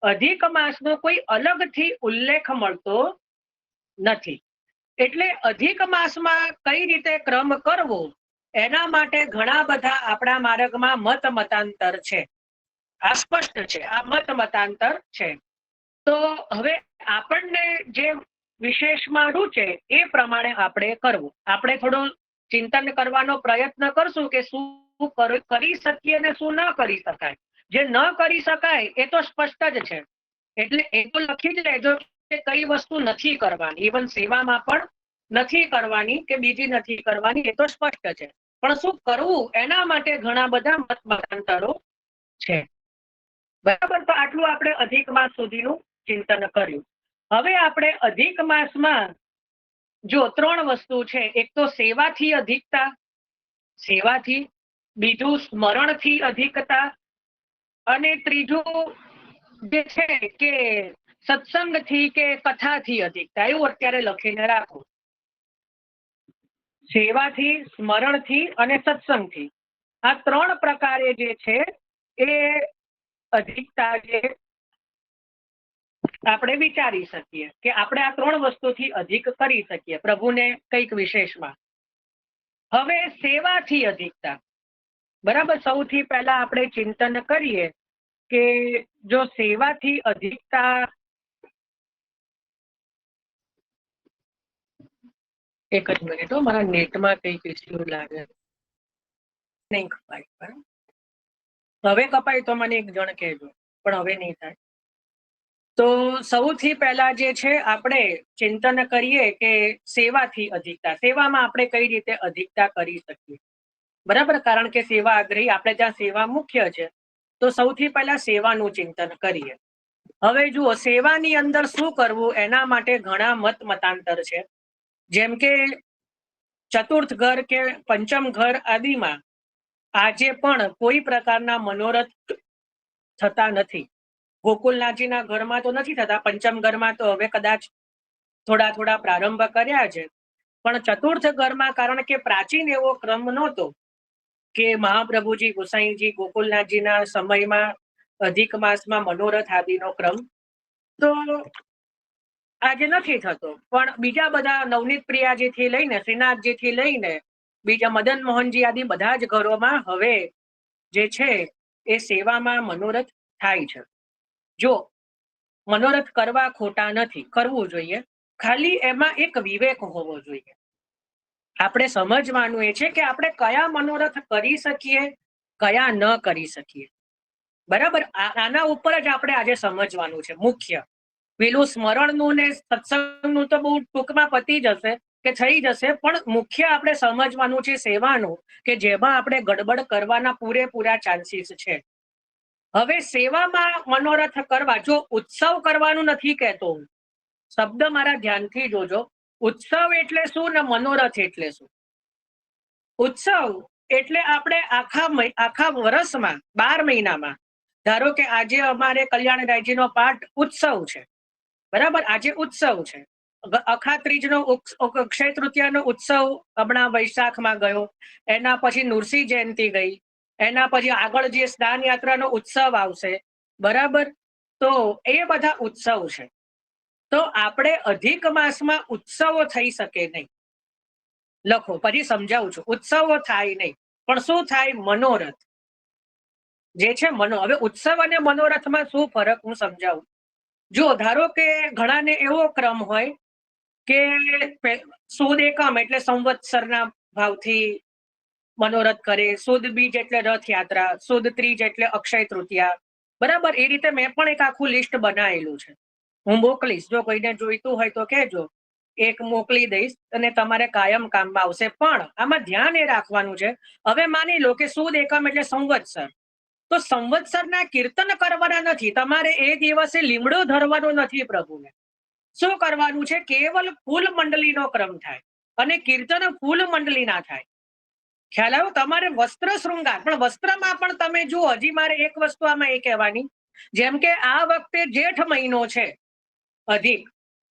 અધિક માસનો કોઈ અલગથી ઉલ્લેખ મળતો નથી. એટલે અધિક માસમાં કઈ રીતે ક્રમ કરવો એના માટે ઘણા બધા આપણા માર્ગમાં મતાંતર છે. આ સ્પષ્ટ છે, આ મતાંતર છે. તો હવે આપણને જે વિશેષમાં રૂચે એ પ્રમાણે આપણે કરવું. આપણે થોડું ચિંતન કરવાનો પ્રયત્ન કરશું કે શું કરી શકીએ ને શું ન કરી શકાય. જે ન કરી શકાય એ તો સ્પષ્ટ જ છે, એટલે એ તો લખી જ લેજો કે કઈ વસ્તુ નથી કરવાની. ઇવન સેવામાં પણ નથી કરવાની કે બીજી નથી કરવાની, એ તો સ્પષ્ટ છે. પણ શું કરવું એના માટે ઘણા બધા મત મતાંતરો છે. બરાબર. તો આટલું આપણે અધિક માસ સુધીનું ચિંતન કર્યું. હવે આપણે અધિક માસમાં જો 3 વસ્તુ છે. એક તો સેવાથી અધિકતા, સેવાથી, બીજું સ્મરણથી અધિકતા, અને ત્રીજું જે છે કે સત્સંગથી કે કથાથી અધિકતા. એવું અત્યારે લખીને રાખો. સેવાથી, સ્મરણથી અને સત્સંગથી, આ 3 પ્રકારે જે છે એ અધિકતા જે આપણે વિચારી શકીએ કે આપણે આ 3 વસ્તુથી અધિક કરી શકીએ પ્રભુને કંઈક વિશેષમાં. હવે સેવાથી અધિકતા. બરાબર. સૌથી પહેલા આપણે ચિંતન કરીએ કે જો સેવાથી અધિકતા, એક જ મિનિટ, મારા નેટમાં કંઈક ઇસ્યુ લાગે. નહીં કપાય. બરાબર. હવે કપાય તો મને એક જણ કહેજો, પણ હવે નહીં થાય. તો સૌથી પહેલા જે છે આપણે ચિંતન કરીએ કે સેવાથી અધિકતા. સેવામાં આપણે કઈ રીતે અધિકતા કરી શકીએ. બરાબર. કારણ કે સેવા આગ્રહી, આપણે ત્યાં સેવા મુખ્ય છે, તો સૌથી પહેલા સેવાનું ચિંતન કરીએ. હવે જુઓ, સેવાની અંદર શું કરવું એના માટે ઘણા મત મતાંતર છે. જેમ કે ચતુર્થ ઘર કે પંચમ ઘર આદિમાં આજે પણ કોઈ પ્રકારના મનોરથ થતા નથી. ગોકુલનાથજીના ઘરમાં તો નથી થતા, પંચમ ઘરમાં તો હવે કદાચ થોડા થોડા પ્રારંભ કર્યા છે. પણ ચતુર્થ ઘરમાં, કારણ કે પ્રાચીન એવો ક્રમ નહોતો કે મહાપ્રભુજી ગુસાઈજી ગોકુલનાથજીના સમયમાં અધિક માસમાં મનોરથ આદિનો ક્રમ તો આજે નથી થતો. પણ બીજા બધા નવનીત પ્રિયાજીથી લઈને શ્રીનાથજીથી લઈને બીજા મદન મોહનજી આદિ બધા જ ઘરોમાં હવે જે છે એ સેવામાં મનોરથ થાય છે. જો મનોરથ કરવા ખોટા નથી, કરવું જોઈએ. ખાલી એમાં એક વિવેક હોવો જોઈએ. આપણે સમજવાનું એ છે કે આપણે કયા મનોરથ કરી શકીએ, કયા ન કરી શકીએ. બરાબર. આના ઉપર જ આપણે આજે સમજવાનું છે મુખ્ય. પેલું સ્મરણનું ને સત્સંગનું તો બહુ ટૂંકમાં પતી જશે કે થઈ જશે, પણ મુખ્ય આપણે સમજવાનું છે સેવાનું, કે જેમાં આપણે ગડબડ કરવાના પૂરેપૂરા ચાન્સીસ છે. હવે સેવામાં મનોરથ કરવા, જો ઉત્સવ કરવાનું નથી કહેતો, શબ્દ મારા ધ્યાનથી જોજો. ઉત્સવ એટલે શું ને મનોરથ એટલે શું? ઉત્સવ એટલે આપણે આખા વર્ષમાં 12 મહિનામાં, ધારો કે આજે અમારે કલ્યાણરાયજીનો પાઠ ઉત્સવ છે. બરાબર. આજે ઉત્સવ છે. અખાત્રીજનો અક્ષય તૃતીયાનો ઉત્સવ હમણાં વૈશાખમાં ગયો, એના પછી નૃસિંહ જયંતિ ગઈ, એના પછી આગળ જે સ્નાન યાત્રાનો ઉત્સવ આવશે. બરાબર. તો એ બધા ઉત્સવ છે. તો આપણે અધિક માસમાં ઉત્સવો થઈ શકે નહીં. લખો, પછી સમજાવું છું. ઉત્સવો થાય નહીં, પણ શું થાય? મનોરથ જે છે. હવે ઉત્સવ અને મનોરથમાં શું ફરક હું સમજાવું. જો ધારો કે ઘણાને એવો ક્રમ હોય કે સુદ એકમ એટલે સંવત્સરના ભાવથી મનોરથ કરે, સુદ બીજ એટલે રથયાત્રા, સુદ ત્રીજ એટલે અક્ષય તૃતીયા. બરાબર. એ રીતે મેં પણ એક આખું લિસ્ટ બનાવેલું છે, હું મોકલીશ. જો કોઈને જોઈતું હોય તો કહેજો, એક મોકલી દઈશ અને તમારે કાયમ કામમાં આવશે. પણ આમાં ધ્યાન એ રાખવાનું છે, હવે માની લો કે સુદ એકમ એટલે સંવત્સર, તો સંવત્સરના કીર્તન કરવાના નથી. તમારે એ દિવસે લીમડો ધરવાનો નથી પ્રભુને. શું કરવાનું છે? કેવલ ફૂલ મંડળીનો ક્રમ થાય અને કીર્તન ફૂલ મંડળી ના થાય. ખ્યાલ આવ્યો? તમારે વસ્ત્ર શૃંગાર, પણ વસ્ત્રમાં પણ તમે જુઓ, હજી મારે એક વસ્તુ આમાં એ કહેવાની, જેમ કે આ વખતે જેઠ મહિનો છે, અધિક.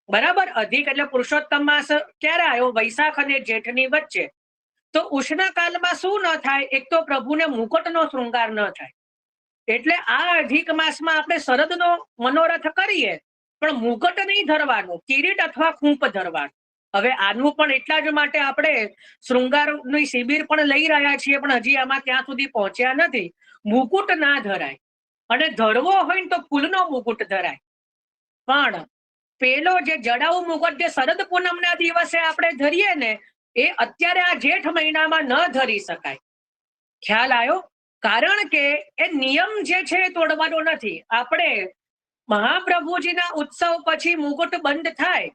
બરાબર. અધિક એટલે પુરુષોત્તમ માસ ક્યારે આવ્યો? વૈશાખ અને જેઠની વચ્ચે. તો ઉષ્ણકાલમાં શું ન થાય? એક તો પ્રભુને મુકુટનો શૃંગાર ન થાય. એટલે આ અધિક માસમાં આપણે શરદનો મનોરથ કરીએ, પણ મુકટ નહીં ધરવાનું, કિરીટ અથવા ખૂંપ ધરવાનું. હવે આનું પણ એટલા જ માટે આપણે શૃંગારની શિબિર પણ લઈ રહ્યા છીએ, પણ હજી આમાં ત્યાં સુધી પહોંચ્યા નથી. મુકુટ ના ધરાય, અને ધરવો હોય ને તો ફૂલનો મુકુટ ધરાય. પણ પેલો જે જડાઉ મુગટ જે શરદ પૂનમના દિવસે આપણે ધરીએ ને, એ અત્યારે આ જેઠ મહિનામાં ન ધરી શકાય. ખ્યાલ આવ્યો? કારણ કે એ નિયમ જે છે એ તોડવાનો નથી. આપણે મહાપ્રભુજીના ઉત્સવ પછી મુગટ બંધ થાય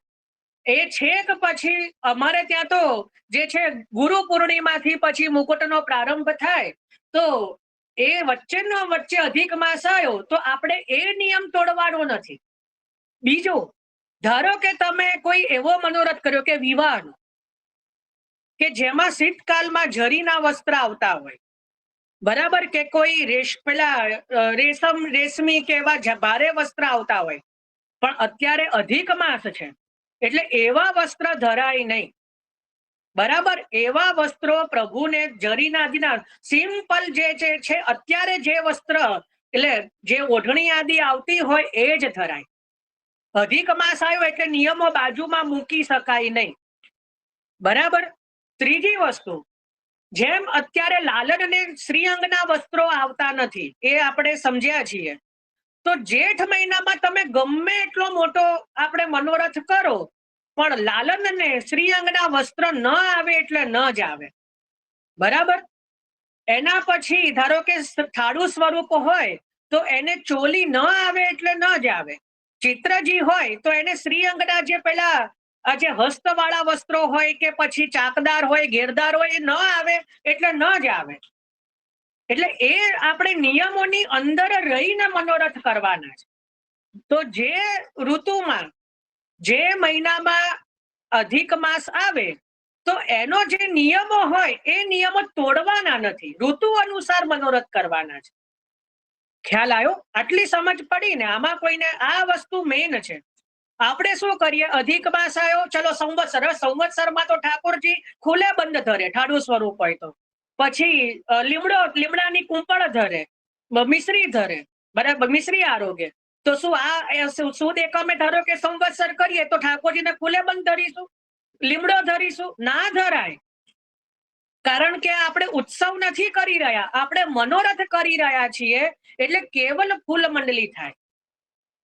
એ છેક પછી અમારે ત્યાં તો જે છે ગુરુ પૂર્ણિમાથી પછી મુકુટનો પ્રારંભ થાય, તો એ વચ્ચે અધિક માસ આવ્યો તો આપણે એ નિયમ તોડવાનો નથી. બીજું, ધારો કે તમે કોઈ એવો મનોરથ કર્યો કે વિવાહનો, કે જેમાં શીતકાલમાં જરીના વસ્ત્ર આવતા હોય, બરાબર, કે કોઈ રેશમી કે એવા ભારે વસ્ત્ર આવતા હોય, પણ અત્યારે અધિક માસ છે એટલે એવા વસ્ત્ર ધરાય નહીં. બરાબર, એવા વસ્ત્રો પ્રભુને જરીના દિના સિમ્પલ જે છે અત્યારે જે વસ્ત્ર એટલે જે ઓઢણી આદિ આવતી હોય એ જ ધરાય. અધિક માસ આવ્યો એટલે નિયમો બાજુમાં મૂકી શકાય નહીં. બરાબર. ત્રીજી વસ્તુ, જેમ અત્યારે લાલન ને શ્રીઅંગના વસ્ત્રો આવતા નથી એ આપણે સમજ્યા છીએ, તો જેઠ મહિનામાં તમે ગમે એટલો મોટો આપણે મનોરથ કરો પણ લાલન ને શ્રીઅંગના વસ્ત્ર ન આવે એટલે ન જ આવે. બરાબર. એના પછી ધારો કે થાળુ સ્વરૂપ હોય તો એને ચોલી ન આવે એટલે ન જ આવે. ચિત્રજી હોય તો એને શ્રીઅંગના જે પેલા જે હસ્તવાળા વસ્ત્રો હોય કે પછી ચાકદાર હોય, ઘેરદાર હોય, એ ન આવે એટલે ન જ આવે. એટલે એ આપણે નિયમોની અંદર રહીને મનોરથ કરવાના છે. તો જે ઋતુમાં જે મહિનામાં અધિક માસ આવે તો એનો જે નિયમો હોય એ નિયમો તોડવાના નથી, ઋતુ અનુસાર મનોરથ કરવાના છે. ખ્યાલ આવ્યો? આટલી સમજ પડી ને? આમાં કોઈને આ વસ્તુ મેઇન છે. આપણે શું કરીએ, અધિક માસ આવ્યો, ચલો સંવત્સરમાં તો ઠાકોરજી ખુલે બંધ ધરે, ઠાડુ સ્વરૂપ હોય તો, પછી લીમડાની કુંપળ ધરે, મિશ્રી ધરે, બરાબર, મિશ્રી આરોગ્ય. તો શું આ શું દેખામે ધારો કે સંવત્સર કરીએ તો ઠાકોરજીને ખુલે બંધ ધરીશું, લીમડો ધરીશું? ના ધરાય. કારણ કે આપણે ઉત્સવ નથી કરી રહ્યા, આપણે મનોરથ કરી રહ્યા છીએ, એટલે કેવલ ફૂલ મંડલી થાય.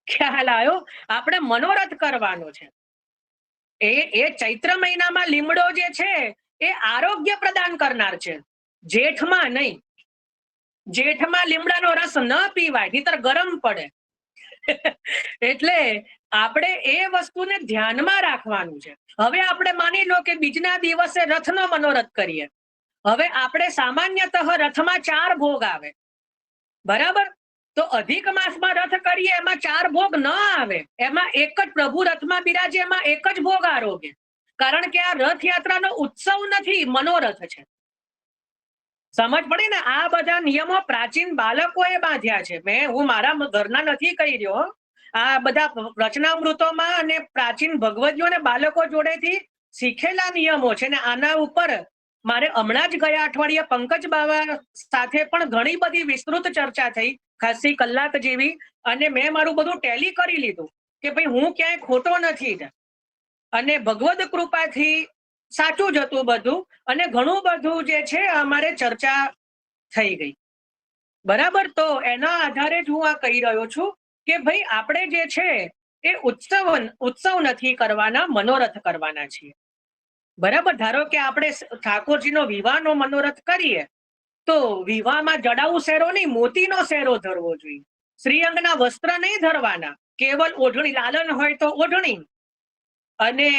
ખ્યાલ આવ્યો? આપણે મનોરથ કરવાનો છે. એ ચૈત્ર મહિનામાં લીમડો જે છે એ આરોગ્ય પ્રદાન કરનાર છે, જેઠમાં નહીં. જેઠમાં લીમડાનો રસ ન પીવાય, નહીંતર ગરમ પડે. એટલે આપણે એ વસ્તુને ધ્યાનમાં રાખવાનું છે. હવે આપણે માની લો કે બીજના દિવસે રથનો મનોરથ કરીએ. હવે આપણે સામાન્યતઃ રથમાં 4 ભોગ આવે, બરાબર. તો અધિક માસમાં રથ કરીએ એમાં 4 ભોગ ન આવે, એમાં એક જ પ્રભુ રથમાં બિરાજે, એમાં એક જ ભોગ આરોગ્ય. કારણ કે આ રથયાત્રાનો ઉત્સવ નથી, મનોરથ છે. સમજ પડી ને? આ બધા નિયમો પ્રાચીન બાળકોએ બાંધ્યા છે. હું મારા ઘરના નથી કહી રહ્યો. આ બધા રચનામૃતોમાં અને પ્રાચીન ભગવદીઓ અને બાળકો જોડેથી શીખેલા નિયમો છે. ને આના ઉપર મારે હમણાં જ ગયા અઠવાડિયે પંકજ બાવા સાથે પણ ઘણી બધી વિસ્તૃત ચર્ચા થઈ, ખાસી કલાક જેવી, અને મેં મારું બધું ટેલી કરી લીધું કે ભાઈ હું ક્યાંય ખોટો નથી, અને ભગવદ કૃપાથી સાચું જ હતું બધું, અને ઘણું બધું જે છે અમારે ચર્ચા થઈ ગઈ. બરાબર. તો એના આધારે જ હું આ કહી રહ્યો છું કે ભાઈ આપણે જે છે એ ઉત્સવ નથી કરવાના, મનોરથ કરવાના છીએ. બરાબર. ધારો કે આપણે ઠાકોરજીનો વિવાહનો મનોરથ કરીએ તો વિવાહમાં જડાઉ શેરો નહીં, મોતીનો શેરો ધરવો જોઈએ. શ્રીઅંગના વસ્ત્ર નહીં ધરવાના, કેવલ ઓઢણી, લાલન હોય તો ઓઢણી, અને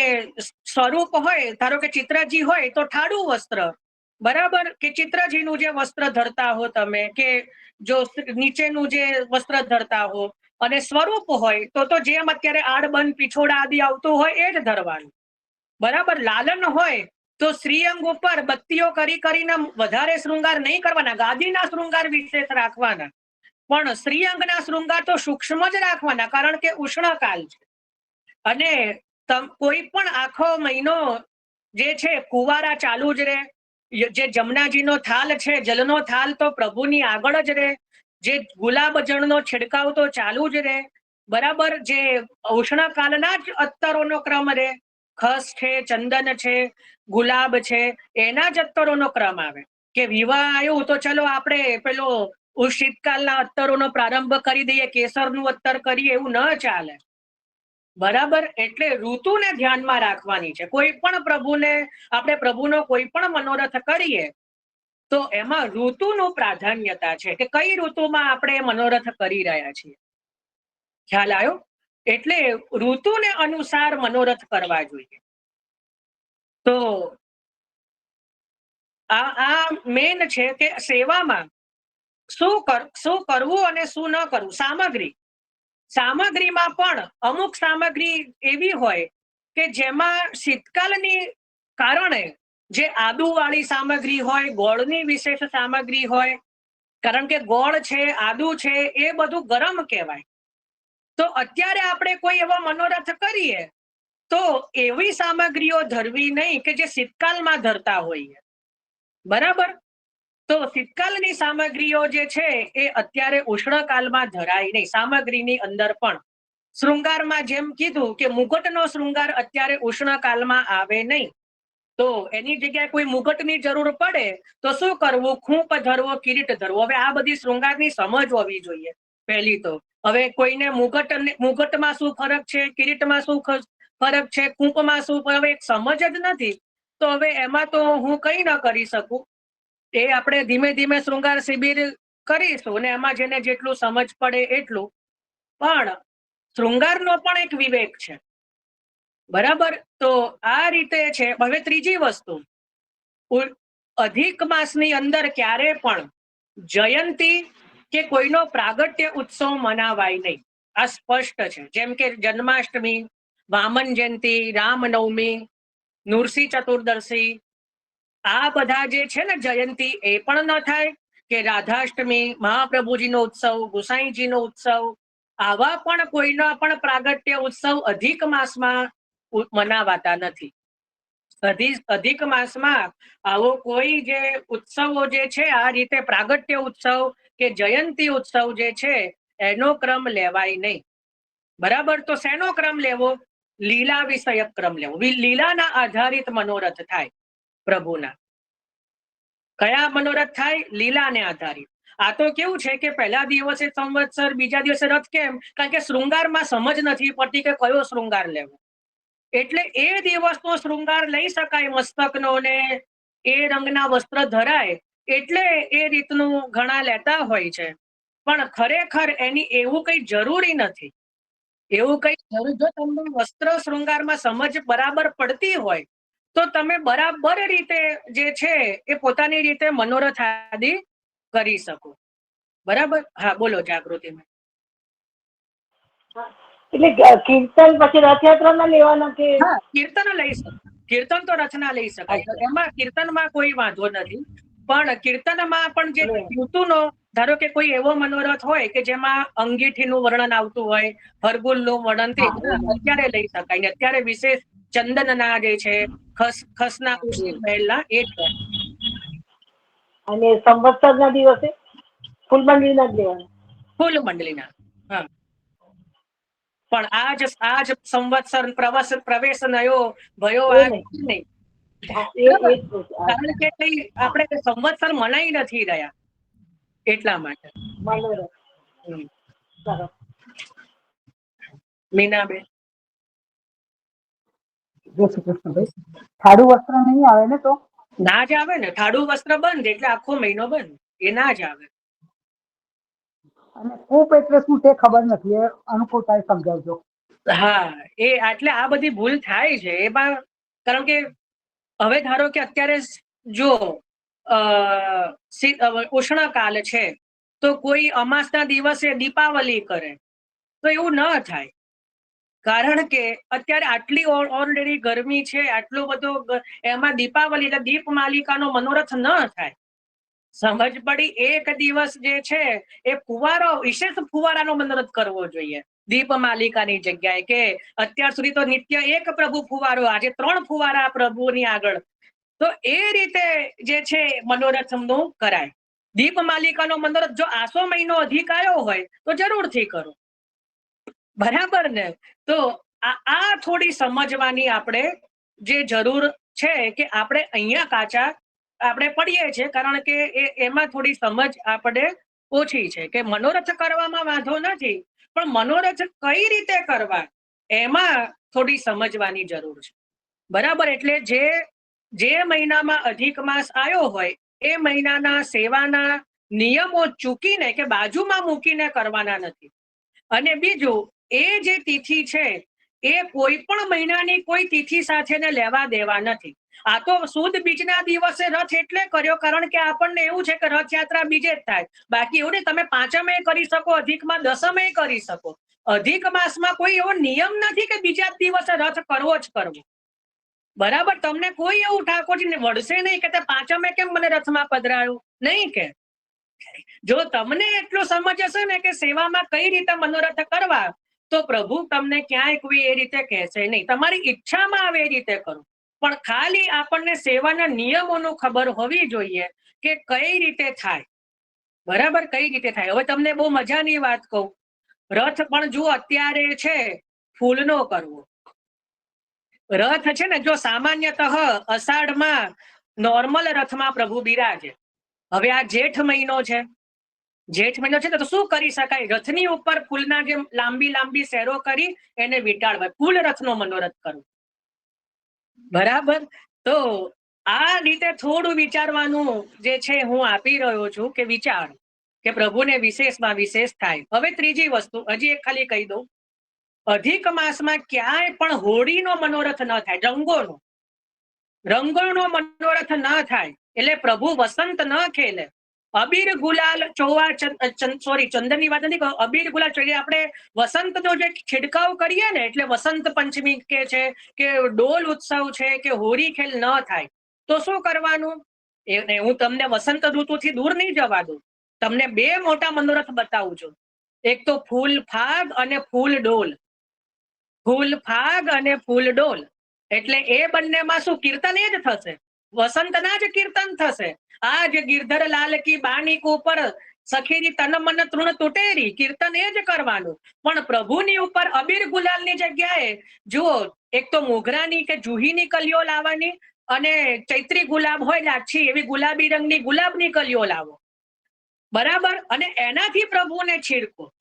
સ્વરૂપ હોય ધારો કે ચિત્રજી હોય તો ઠાડુ વસ્ત્ર, બરાબર, કે ચિત્રજીનું જે વસ્ત્ર ધરતા હો તમે, કે જો નીચેનું જે વસ્ત્ર ધરતા હો, અને સ્વરૂપ હોય તો જેમ અત્યારે આડબંધ પીછોડા આદિ આવતું હોય એ જ ધરવાનું. બરાબર. લાલન હોય તો શ્રીઅંગ ઉપર બત્તીઓ કરીને વધારે શૃંગાર નહીં કરવાના, ગાદીના શૃંગાર વિશેષ રાખવાના, પણ શ્રીઅંગના શૃંગાર તો સૂક્ષ્મ જ રાખવાના, કારણ કે ઉષ્ણકાલ છે. અને કોઈ પણ આખો મહિનો જે છે કુવારા ચાલુ જ રહે. જે જમનાજીનો થાલ છે, જલનો થાલ, તો પ્રભુની આગળ જ રહે. જે ગુલાબ જળનો છિડકાવ તો ચાલુ જ રહે. બરાબર. જે ઉષ્ણકાલના જ અત્તરોનો ક્રમ રહે, ખસ છે, ચંદન છે, ગુલાબ છે, એના જ અત્તરોનો ક્રમ આવે. કે વિવાહ આવ્યું તો ચલો આપણે પેલો શીતકાલના અત્તરોનો પ્રારંભ કરી દઈએ, કેસરનું અત્તર કરીએ, એવું ન ચાલે. બરાબર, એટલે ઋતુને ધ્યાનમાં રાખવાની છે. કોઈ પણ પ્રભુને આપણે પ્રભુનો કોઈ પણ મનોરથ કરીએ તો એમાં ઋતુનું પ્રાધાન્યતા છે કે કઈ ઋતુમાં આપણે મનોરથ કરી રહ્યા છીએ. ખ્યાલ આવ્યો? એટલે ઋતુને અનુસાર મનોરથ કરવા જોઈએ. તો આ મેન છે કે સેવામાં શું કરવું અને શું ન કરવું. સામગ્રીમાં પણ અમુક સામગ્રી એવી હોય કે જેમાં શીતકાલની કારણે જે આદુવાળી સામગ્રી હોય, ગોળની વિશેષ સામગ્રી હોય, કારણ કે ગોળ છે, આદુ છે, એ બધું ગરમ કહેવાય. તો અત્યારે આપણે કોઈ એવો મનોરથ કરીએ તો એવી સામગ્રીઓ ધરવી નહીં કે જે શીતકાલમાં ધરતા હોઈએ. બરાબર, તો શીતકાલની સામગ્રીઓ જે છે એ અત્યારે ઉષ્ણકાલમાં ધરાય નહીં. સામગ્રીની અંદર પણ શૃંગારમાં જેમ કીધું કે મુગટનો શૃંગાર અત્યારે ઉષ્ણકાલમાં આવે નહીં, તો એની જગ્યાએ કોઈ મુગટની જરૂર પડે તો શું કરવું? ખૂંપ ધરવો, કિરીટ ધરવો. હવે આ બધી શૃંગારની સમજ હોવી જોઈએ પહેલી તો. હવે કોઈને મુગટમાં શું ફરક છે, કિરીટમાં શું ફરક છે, ખૂંપમાં શું, હવે એક સમજ જ નથી, તો હવે એમાં તો હું કઈ ન કરી શકું. એ આપણે ધીમે ધીમે શૃંગાર શિબિર કરીશું અને એમાં જેને જેટલું સમજ પડે એટલું. પણ શૃંગારનો પણ એક વિવેક છે. બરાબર, તો આ રીતે છે. હવે ત્રીજી વસ્તુ, અધિક માસની અંદર ક્યારે પણ જયંતી કે કોઈનો પ્રાગટ્ય ઉત્સવ મનાવાય નહીં. આ સ્પષ્ટ છે. જેમ કે જન્માષ્ટમી, વામન જયંતી, રામનવમી, નૃસિંહ ચતુર્દશી, આ બધા જે છે ને જયંતી, એ પણ ન થાય. કે રાધાષ્ટમી, મહાપ્રભુજીનો ઉત્સવ, ગુસાઈજીનો ઉત્સવ, આવા પણ કોઈના પણ પ્રાગટ્ય ઉત્સવ અધિક માસમાં મનાવાતા નથી. અધિક માસમાં આવો કોઈ જે ઉત્સવો જે છે, આ રીતે પ્રાગટ્ય ઉત્સવ કે જયંતી ઉત્સવ જે છે એનો ક્રમ લેવાય નહીં. બરાબર, તો શેનો ક્રમ લેવો? લીલા વિષયક ક્રમ લેવો. લીલાના આધારિત મનોરથ થાય પ્રભુના. કયા મનોરથ થાય? લીલાને આધારિત. આ તો કેવું છે કે પહેલા દિવસે સંવત્સર, બીજા દિવસે રથ. કેમ? કારણ કે શૃંગારમાં સમજ નથી પડતી કે કયો શૃંગાર લેવો. એટલે એ દિવસનો શૃંગાર લઈ શકાય મસ્તકનો ને એ રંગના વસ્ત્ર ધરાય, એટલે એ રીતનું ઘણા લેતા હોય છે. પણ ખરેખર એની એવું કઈ જરૂરી નથી. એવું કઈ જરૂર, જો તમને વસ્ત્ર શૃંગારમાં સમજ બરાબર પડતી હોય તો તમે બરાબર રીતે જે છે એ પોતાની રીતે મનોરથ આદિ કરી શકો. બરાબર, હા બોલો જાગૃતિ. એટલે કીર્તન પછી રથયાત્રામાં લેવાના કે? હા, કીર્તન લઈ શકાય. કીર્તન તો રચના લઈ શકાય, એમાં કીર્તનમાં કોઈ વાંધો નથી. પણ કીર્તનમાં પણ જે ઋતુનો, ધારો કે કોઈ એવો મનોરથ હોય કે જેમાં અંગીઠીનું વર્ણન આવતું હોય, હરગુલનું વર્ણન, અત્યારે લઈ શકાય. ને અત્યારે વિશેષ ચંદનના જે છે, ખસના મહેલના એ છે. અને સંવત્સરના દિવસે ફૂલ મંડળીના જ લેવાના? ફૂલ મંડળીના. હા, પણ આજ સંવત્સર પ્રવેશ નયો ભયો આજ નહીં. કારણ કે આપણે સંવત્સર મનાઈ નથી રહ્યા એટલા માટે. મીનાબેન, ઠાડું વસ્ત્ર નહીં આવે ને? તો ના જ આવે ને. ઠાડું વસ્ત્ર બંધ એટલે આખો મહિનો બંધ, એ ના જ આવે. અને કૂપ એટલે શું તે ખબર નથી, એ અનુકૂળતા સમજાવજો. હા, એ એટલે આ બધી ભૂલ થાય છે એમાં. કારણ કે હવે ધારો કે અત્યારે જો ઉષ્ણકાલ છે તો કોઈ અમાસના દિવસે દીપાવલી કરે તો એવું ન થાય. કારણ કે અત્યારે આટલી ઓલરેડી ગરમી છે, આટલું બધું, એમાં દીપાવલી એટલે દીપ માલિકાનો મનોરથ ન થાય. સમજ પડી? એક દિવસ જે છે એ ફુવારો, વિશેષ ફુવારાનો મનોરથ કરવો જોઈએ દીપ માલિકાની જગ્યાએ. કે અત્યાર સુધી તો નિત્ય એક પ્રભુ ફુવારો, આજે 3 ફુવારા પ્રભુની આગળ. તો એ રીતે જે છે મનોરથનું કરાય. દીપ માલિકાનો મનોરથ જો આસો મહિનો અધિક આવ્યો હોય તો જરૂરથી કરો. બરાબર ને? તો આ થોડી સમજવાની આપણે જે જરૂર છે કે આપણે અહીંયા કાચા આપણે પડીએ છીએ, કારણ કે એમાં થોડી સમજ આપણે ઓછી છે. કે મનોરથ કરવામાં વાંધો નથી, પણ મનોરથ કઈ રીતે કરવા એમાં થોડી સમજવાની જરૂર છે. બરાબર. એટલે જે મહિનામાં અધિક માસ આવ્યો હોય એ મહિનાના સેવાના નિયમો ચૂકીને કે બાજુમાં મૂકીને કરવાના નથી. અને બીજું, એ જે તિથિ છે એ કોઈ પણ મહિનાની કોઈ તિથિ સાથે લેવા દેવા નથી. આ તો સુદ બીજના દિવસે રથ એટલે કર્યો કારણ કે આપણને એવું છે કે રથયાત્રા બીજે જ થાય. બાકી એવું નહીં, તમે પાંચમે કરી શકો, અધિકમાં દસમે કરી શકો. અધિક માસમાં કોઈ એવો નિયમ નથી કે બીજા દિવસે રથ કરવો જ કરવો. બરાબર. તમને કોઈ એવું ઠાકોરજીને વળશે નહીં કે તે પાંચમે કેમ મને રથમાં પધરાયું, નહીં કે. જો તમને એટલું સમજ હશે ને કે સેવામાં કઈ રીતે મનોરથ કરવા, તો પ્રભુ તમને ક્યાંય કોઈ એ રીતે કહેશે નહીં. તમારી ઈચ્છામાં આવે એ રીતે કરો. પણ ખાલી આપણને સેવાના નિયમોનું ખબર હોવી જોઈએ કે કઈ રીતે થાય. બરાબર, કઈ રીતે થાય. હવે તમને બહુ મજાની વાત કહું. રથ પણ જો અત્યારે છે ફૂલનો કરવો. રથ છે ને, જો સામાન્યતઃ અષાઢમાં નોર્મલ રથમાં પ્રભુ બિરાજે. હવે આ જેઠ મહિનો છે, જેઠ મહિનો છે તો શું કરી શકાય? રથની ઉપર ફૂલના જે લાંબી લાંબી શેરો કરી એને વીંટાળવા, ફૂલ રથનો મનોરથ કરવો. બરાબર. તો આ રીતે થોડું વિચારવાનું જે છે હું આપી રહ્યો છું કે વિચાર કે પ્રભુને વિશેષમાં વિશેષ થાય. હવે ત્રીજી વસ્તુ હજી એક ખાલી કહી દઉં. અધિક માસમાં ક્યાંય પણ હોળીનો મનોરથ ન થાય. રંગોનો મનોરથ ન થાય. એટલે પ્રભુ વસંત ન ખેલે. અબીર ગુલાલ ચોવા ચંદનની વાત નથી. અબીર ગુલાલ એટલે આપણે વસંતનો જે છિડકાવ કરીએ ને, એટલે વસંત પંચમી કે છે કે ડોલ ઉત્સવ છે કે હોળી ખેલ ન થાય. તો શું કરવાનું? હું તમને વસંત ઋતુથી દૂર નહીં જવા દઉં. તમને બે મોટા મનોરથ બતાવું છું. એક તો ફૂલ ફાગ અને ફૂલ ડોલ. ફૂલ ફાગ અને ફૂલ ડોલ એટલે એ બંનેમાં શું કીર્તન એ જ થશે. વસંતના જ કીર્તન થશે. આ જે ગિરધર લાલ કી બાણીક ઉપર સખીરી તન મન તૃણ તૂટેરી, કીર્તન એ જ કરવાનું. પણ પ્રભુની ઉપર અબીર ગુલાલની જગ્યાએ જુઓ, એક તો મોગરાની કે જુહીની કલીઓ લાવવાની અને ચૈત્રી ગુલાબ હોય લાછી એવી ગુલાબી રંગની ગુલાબની કલીઓ લાવો. બરાબર. અને એનાથી પ્રભુને છિડકો.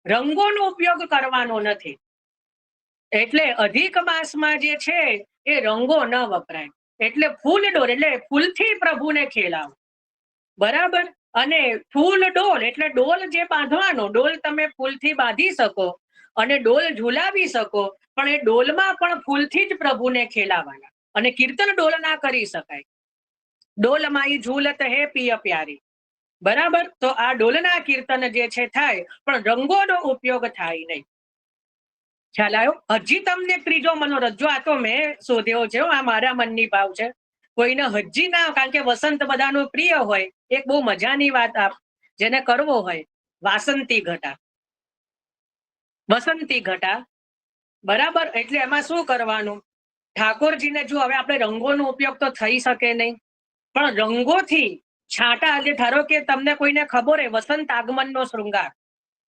રંગોનો ઉપયોગ કરવાનો નથી. એટલે અધિક માસમાં જે છે એ રંગો ન વપરાય. એટલે ફૂલ ડોલ એટલે ફૂલથી પ્રભુને ખેલાવો. બરાબર. અને ફૂલ ડોલ એટલે ડોલ જે બાંધવાનો, ડોલ તમે ફૂલથી બાંધી શકો અને ડોલ ઝુલાવી શકો, પણ એ ડોલમાં પણ ફૂલથી જ પ્રભુને ખેલાવાના. અને કીર્તન ડોલ ના કરી શકાય. ડોલમાં ઈ ઝૂલત હે પિય પ્યારી. બરાબર. તો આ ડોલના કીર્તન જે છે થાય, પણ રંગોનો ઉપયોગ થાય નહીં. ખ્યાલ આવ્યો? હજી તમને ત્રીજો મનોરથ, જો આ તો મેં શોધ્યો છે, આ મારા મનની ભાવ છે. કોઈને હજી ના, કારણ કે વસંત બધાનું પ્રિય હોય. એક બહુ મજાની વાત જેને કરવો હોય, વાસંતી ઘટા. વસંતી ઘટા. બરાબર. એટલે એમાં શું કરવાનું? ઠાકોરજીને જો હવે આપણે રંગોનો ઉપયોગ તો થઈ શકે નહીં, પણ રંગોથી છાંટા, જે ધારો કે તમને કોઈને ખબર હોય વસંત આગમનનો શૃંગાર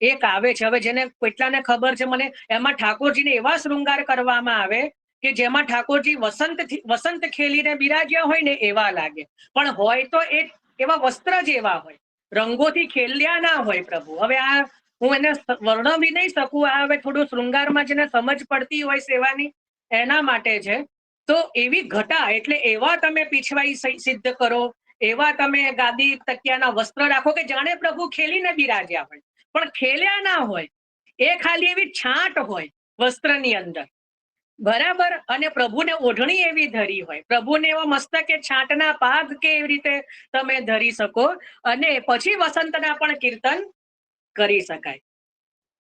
એક આવે છે. હવે જેને કેટલાને ખબર છે મને, એમાં ઠાકોરજીને એવા શૃંગાર કરવામાં આવે કે જેમાં ઠાકોરજી વસંત ખેલીને બિરાજ્યા હોય ને એવા લાગે. પણ હોય તો એ એવા વસ્ત્ર જ એવા હોય, રંગોથી ખેલ્યા ના હોય પ્રભુ. હવે આ હું એને વર્ણવી નહીં શકું. આ હવે થોડું શૃંગારમાં જેને સમજ પડતી હોય સેવાની એના માટે છે. તો એવી ઘટા એટલે એવા તમે પીછવાઈ સિદ્ધ કરો, એવા તમે ગાદી તકિયાના વસ્ત્ર રાખો કે જાણે પ્રભુ ખેલીને બિરાજ્યા હોય, પણ ખેલ્યા ના હોય. એ ખાલી એવી છાંટ હોય વસ્ત્રની અંદર. બરાબર. અને પ્રભુને ઓઢણી એવી ધરી હોય, પ્રભુને એવા મસ્તકે છાંટના પાગ કે એવી રીતે તમે ધરી શકો, અને પછી વસંતના પણ કીર્તન કરી શકાય.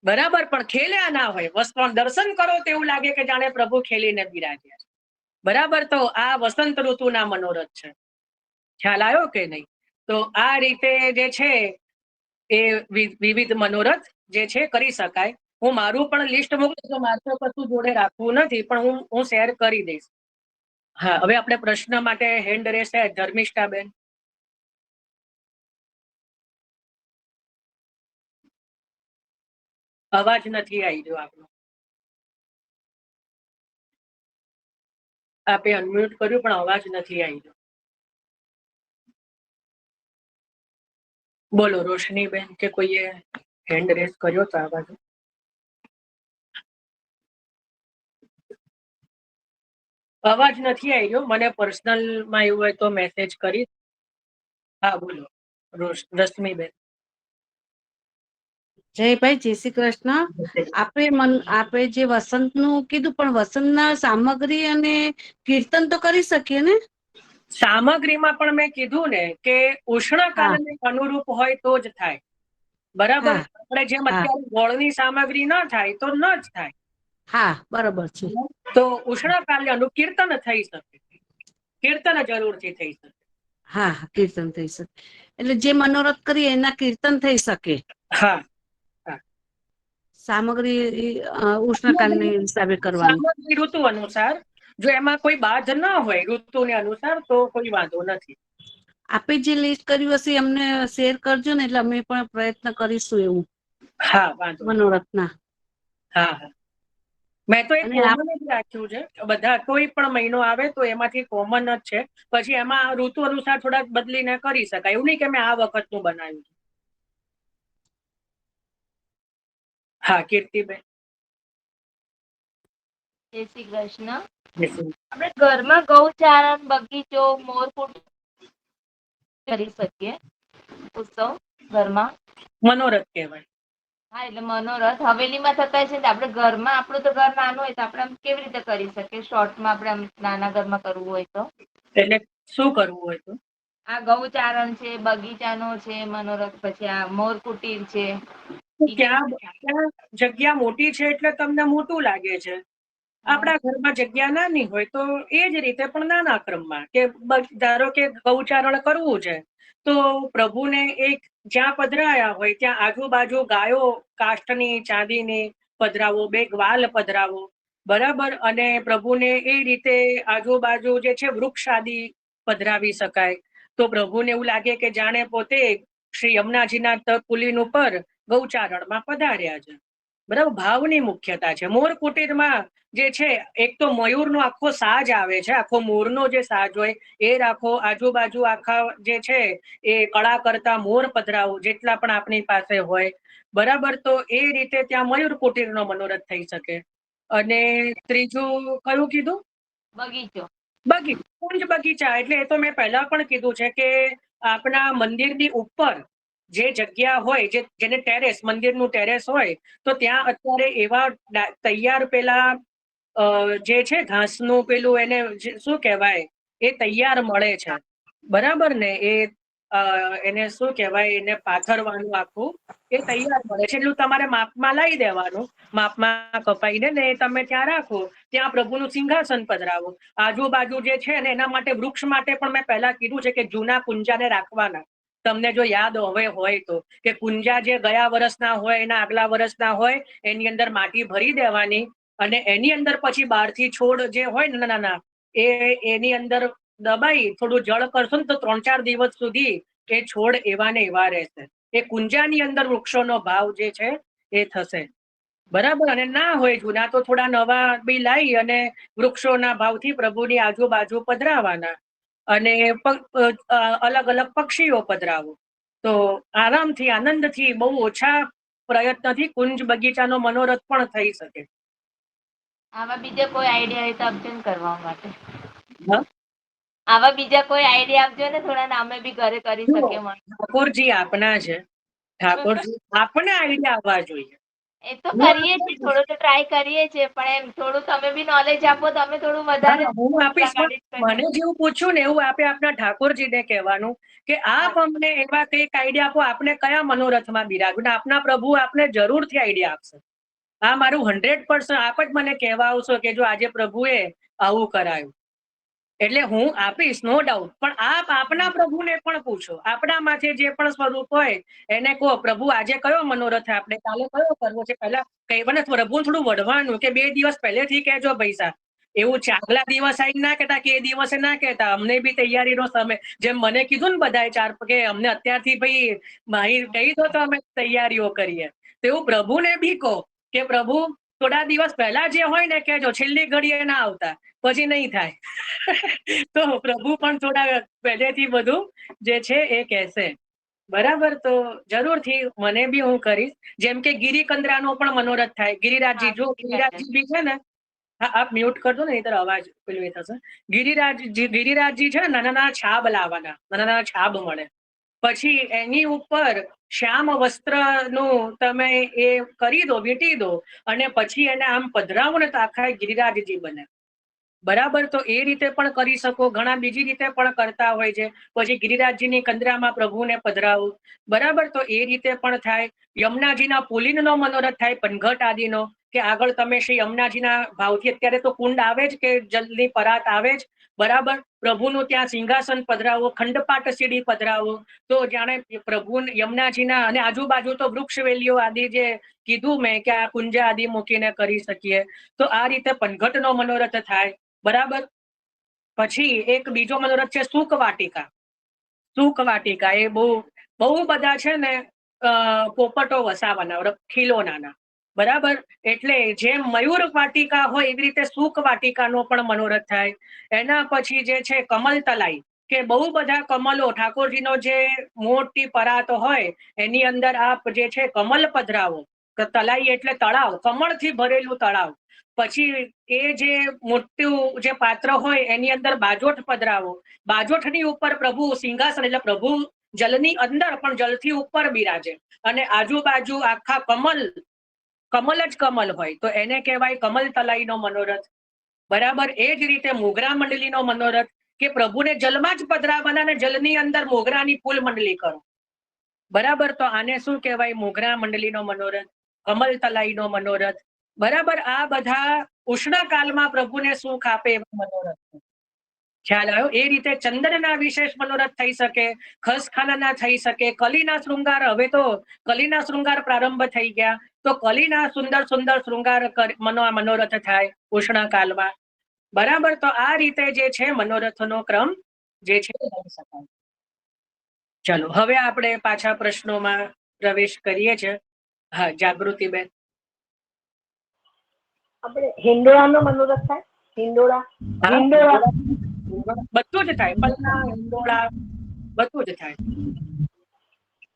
બરાબર. પણ ખેલ્યા ના હોય. વસ્ત્ર દર્શન કરો તો એવું લાગે કે જાણે પ્રભુ ખેલીને બિરાજ્યા. બરાબર. તો આ વસંત ઋતુના મનોરથ છે. ખ્યાલ આવ્યો કે નહીં? તો આ રીતે જે છે એ વિવિધ મનોરથ જે છે કરી શકાય. હું મારું પણ લિસ્ટ મોકલું તો મારે કશું જોડે રાખવું નથી, પણ હું શેર કરી દઈશ. હા, હવે આપણે પ્રશ્ન માટે હેન્ડ રેસ છે. ધર્મિષ્ઠાબેન. અવાજ નથી આવી રહ્યો આપનો. આપે અનમ્યુટ કર્યું પણ અવાજ નથી આવી રહ્યો. બોલો રોશનીબેન કે કોઈએ હેન્ડ રેસ કર્યો તો આ બાજુ. અવાજ નથી આવ્યો, મને પર્સનલ માં એવું હોય તો મેસેજ કરી. હા બોલો રશ્મિબેન. જયભાઈ, જય શ્રી કૃષ્ણ. આપે જે વસંત નું કીધું, પણ વસંત ના સામગ્રી અને કીર્તન તો કરી શકીએ ને? સામગ્રીમાં પણ મેં કીધું ને કે ઉષ્ણકાલને અનુરૂપ હોય તો જ થાય. બરાબર. હા આપણે જેમ હા અત્યારે ગોળની સામગ્રી ન થાય તો ન જ થાય. હા, બરોબર છે. તો ઉષ્ણકાલ્ય અનુરૂપ કીર્તન થઈ શકે, કીર્તન જરૂરથી થઈ શકે. હા હા, કીર્તન થઈ શકે. એટલે જે મનોરથ કરીએ એના કીર્તન થઈ શકે. હા. સામગ્રી ઉષ્ણકાળની હિસાબે કરવાની. સામગ્રી ઋતુ અનુસાર, જો એમાં કોઈ બાધ ન હોય ઋતુને અનુસાર તો કોઈ વાંધો નથી. આપે જે લિસ્ટ કર્યું હશે અમને શેર કરજો ને, એટલે અમે પણ પ્રયત્ન કરીશું એવું. હા, વાંધો નહીં. મનોરથના. હા હા, મેં તો એક અને કોમન જ રાખ્યું છે. બધા કોઈ પણ મહિનો આવે તો એમાંથી કોમન જ છે. પછી એમાં ઋતુ અનુસાર થોડાક બદલીને કરી શકાય. એવું નહીં કે મેં આ વખતનું બનાવ્યું. હા, કીર્તિબેન. જય શ્રી કૃષ્ણ. નિશ્ચિત. આપણે ઘરમાં ગૌચારણ, બગીચો, મોરકુટ કરી શકીએ ઉત્સવ ઘરમાં. મનોરથ કહેવાય. હા, એટલે મનોરથ હવેલીમાં થતા છે. આપણે ઘરમાં, આપણું તો ઘર નાનું હોય તો આપણે આમ કેવી રીતે કરી શકીએ? શોર્ટમાં આપણે આમ નાના ઘરમાં કરવું હોય તો એટલે શું કરવું હોય તો? આ ગૌચારણ છે, બગીચાનો છે મનોરથ, પછી આ મોર કુટીર છે. ક્યાં જગ્યા મોટી છે એટલે તમને મોટું લાગે છે. આપણા ઘરમાં જગ્યા નાની હોય તો એ જ રીતે પણ નાના ક્રમમાં કે ધારો કે ગૌચારણ કરવું છે તો પ્રભુને એક જ્યાં પધરાયા હોય ત્યાં આજુબાજુ ગાયો કાષ્ઠની ચાંદીની પધરાવો, બે ગ્વાલ પધરાવો. બરાબર. અને પ્રભુને એ રીતે આજુબાજુ જે છે વૃક્ષ આદિ પધરાવી શકાય. તો પ્રભુને એવું લાગે કે જાણે પોતે શ્રી યમુનાજીના તપકુલીન ઉપર ગૌચારણમાં પધાર્યા છે. બરાબર. ભાવની મુખ્યતા છે. મોર કુટીરમાં જે છે એક તો મયુરનો આખો સાજ આવે છે, આખો મોરનો જે સાજ હોય એ રાખો, આજુબાજુ આખા જે છે એ કળા કરતા મોર પધરાવો જેટલા પણ આપણી પાસે હોય. બરાબર. તો એ રીતે ત્યાં મયુર કુટીરનો મનોરથ થઈ શકે. અને ત્રીજું કયું કીધું? બગીચો. બગીચા, કુંજ બગીચા. એટલે એ તો મેં પહેલા પણ કીધું છે કે આપણા મંદિરની ઉપર જે જગ્યા હોય, જેને ટેરેસ, મંદિરનું ટેરેસ હોય, તો ત્યાં અત્યારે એવા તૈયાર પેલા જે છે ઘાસનું પેલું એને શું કહેવાય એ તૈયાર મળે છે. બરાબર ને? એને શું કહેવાય, એને પાથરવાનું આખું એ તૈયાર મળે છે. એટલું તમારે માપમાં લાવી દેવાનું, માપમાં કપાઈને ને તમે ત્યાં રાખો. ત્યાં પ્રભુનું સિંહાસન પધરાવો. આજુબાજુ જે છે ને એના માટે વૃક્ષ માટે પણ મેં પહેલા કીધું છે કે જૂના કુંજાને રાખવાના. તમને જો યાદ હવે હોય તો, કે કુંજા જે ગયા વર્ષના હોય, એના આગલા વર્ષના હોય, એની અંદર માટી ભરી દેવાની અને એની અંદર પછી બહારથી છોડ જે હોય ને નાના એની અંદર દબાઈ થોડું જળ કરશો ને તો 3-4 દિવસ સુધી એ છોડ એવા ને એવા રહેશે. એ કુંજાની અંદર વૃક્ષોનો ભાવ જે છે એ થશે. બરાબર. અને ના હોય જૂના તો થોડા નવા બી લાવી અને વૃક્ષોના ભાવથી પ્રભુની આજુબાજુ પધરાવાના. અને અલગ અલગ પક્ષીઓ પધરાવો. તો આરામથી, આનંદથી, બહુ ઓછા પ્રયત્નથી કુંજ બગીચાનો મનોરથ પણ થઈ શકે. આવા બીજા કોઈ આઈડિયા હોય તો આપજો ને કરવા માટે. હા? આવા બીજા કોઈ આઈડિયા આપજો ને, થોડા નામે બી ઘરે કરી જુઓ, શકે. ઠાકોરજી આપના છે. ઠાકોરજી આપને આઈડિયા આવવા જોઈએ. એ તો કરીએ છીએ, થોડું તો ટ્રાય કરીએ છીએ, પણ એમ થોડું તમે બી નોલેજ આપો તો અમે થોડું વધારે હું આપીશ, પણ મને જેવું પૂછ્યું ને એવું આપના ઠાકોરજીને કહેવાનું કે આપ અમને એવા કઈક આઈડિયા આપો, આપને કયા મનોરથમાં બિરાજવું. આપના પ્રભુ આપને જરૂરથી આઈડિયા આપશે. આ મારું 100% આપ જ મને કહેવા આવશો કે જો આજે પ્રભુએ આવું કરાયું, એટલે હું આપીશ, નો ડાઉટ. પણ આપ આપના પ્રભુને પણ પૂછો, આપણામાંથી જે પણ સ્વરૂપ હોય એને કહો, પ્રભુ આજે કયો મનોરથ આપણે કાલે કયો કરવો છે. પહેલા કહેવાને પ્રભુ થોડું વઢવાનું કે 2 દિવસ પહેલેથી કહેજો પૈસા. એવું છે આગલા દિવસ આવીને ના કહેતા કે એ દિવસે ના કહેતા. અમને બી તૈયારીનો સમય, જેમ મને કીધું ને બધાએ 4 કે અમને અત્યારથી ભાઈ માહિર કહી દો તો અમે તૈયારીઓ કરીએ. તો એવું પ્રભુને બી કહો કે પ્રભુ થોડા દિવસ પહેલા જે હોય ને કહેજો, છેલ્લી ઘડીએ ના આવતા, પછી નહીં થાય. તો પ્રભુ પણ થોડા પહેલેથી બધું જે છે એ કહેશે. બરાબર. તો જરૂરથી મને બી હું કરીશ. જેમ કે ગિરિકંદરાનો પણ મનોરથ થાય. ગિરિરાજજી, જો ગિરિરાજજી બી છે ને હા, આપ મ્યુટ કરજો ને, નહીંતર અવાજ પેલું એ થશે. ગિરિરાજજી છે ને, નાના નાના છાબ લાવવાના, નાના નાના છાબ મળે. પછી એની ઉપર શ્યામ વસ્ત્રનું તમે એ કરી દો, વીંટી દો, અને પછી એને આમ પધરાવો ને તો આખા ગિરિરાજજી બને. બરાબર, તો એ રીતે પણ કરી શકો. ઘણા બીજી રીતે પણ કરતા હોય છે. પછી ગિરિરાજજીની કંદરામાં પ્રભુને પધરાવું. બરાબર, તો એ રીતે પણ થાય. યમુનાજીના પુલિનનો મનોરથ થાય, પનઘટ આદિનો, કે આગળ તમે શ્રી યમુનાજીના ભાવથી, અત્યારે તો કુંડ આવે જ, કે જલની પરાત આવે જ. બરાબર, પ્રભુનું ત્યાં સિંહાસન પધરાવો, ખંડપાટ સીડી પધરાવો. તો જાણે પ્રભુ યમુનાજીના અને આજુબાજુ તો વૃક્ષ વેલીઓ આદિ જે કીધું મેં, કે આ કુંજ આદિ મૂકીને કરી શકીએ. તો આ રીતે પનઘટનો મનોરથ થાય. બરાબર, પછી એક બીજો મનોરથ છે સુક વાટિકા. સુક વાટિકા એ બહુ બધા છે ને પોપટો વસાવાના, ખીલોના. બરાબર, એટલે જેમ મયુર વાટિકા હોય એવી રીતે સુક વાટિકાનો પણ મનોરથ થાય. એના પછી જે છે કમલ તલાઈ, કે બહુ બધા કમલો, ઠાકોરજીનો જે મોટી પરાત હોય એની અંદર આપ જે છે કમલ પધરાવો. તલાઈ એટલે તળાવ, કમળથી ભરેલું તળાવ. પછી એ જે મોટું જે પાત્ર હોય એની અંદર બાજોઠ પધરાવો. બાજોઠની ઉપર પ્રભુ સિંહાસન, એટલે પ્રભુ જલની અંદર પણ જલથી ઉપર બિરાજે, અને આજુબાજુ આખા કમલ જ કમલ હોય, તો એને કહેવાય કમલ તલાઈનો મનોરથ. બરાબર, એ જ રીતે મોગરા મંડલીનો મનોરથ, કે પ્રભુને જલમાં જ પધરાવવાના અને જલની અંદર મોગરાની ફૂલ મંડલી કરો. બરાબર, તો આને શું કહેવાય? મોગરા મંડલીનો મનોરથ, કમલ તલાઈનો મનોરથ. બરાબર, આ બધા ઉષ્ણકાલમાં પ્રભુને સુખ આપે એવા મનોરથ. ખ્યાલ આવ્યો? એ રીતે ચંદનના વિશેષ મનોરથ થઈ શકે, ખસખાનાના થઈ શકે, કલીના શૃંગાર. હવે તો કલીના શૃંગાર પ્રારંભ થઈ ગયા, તો કલીના સુંદર સુંદર શૃંગાર મનોરથ થાય ઉષ્ણકાલમાં. બરાબર, તો આ રીતે જે છે મનોરથનો ક્રમ જે છે લઈ શકાય. ચલો, હવે આપણે પાછા પ્રશ્નોમાં પ્રવેશ કરીએ છીએ. હા, જાગૃતિબેન. આપણે હિંડોળાનો મનોરથ થાય. હિંડોળા બધું જ થાય, પલના હિંડોળા બધું જ થાય.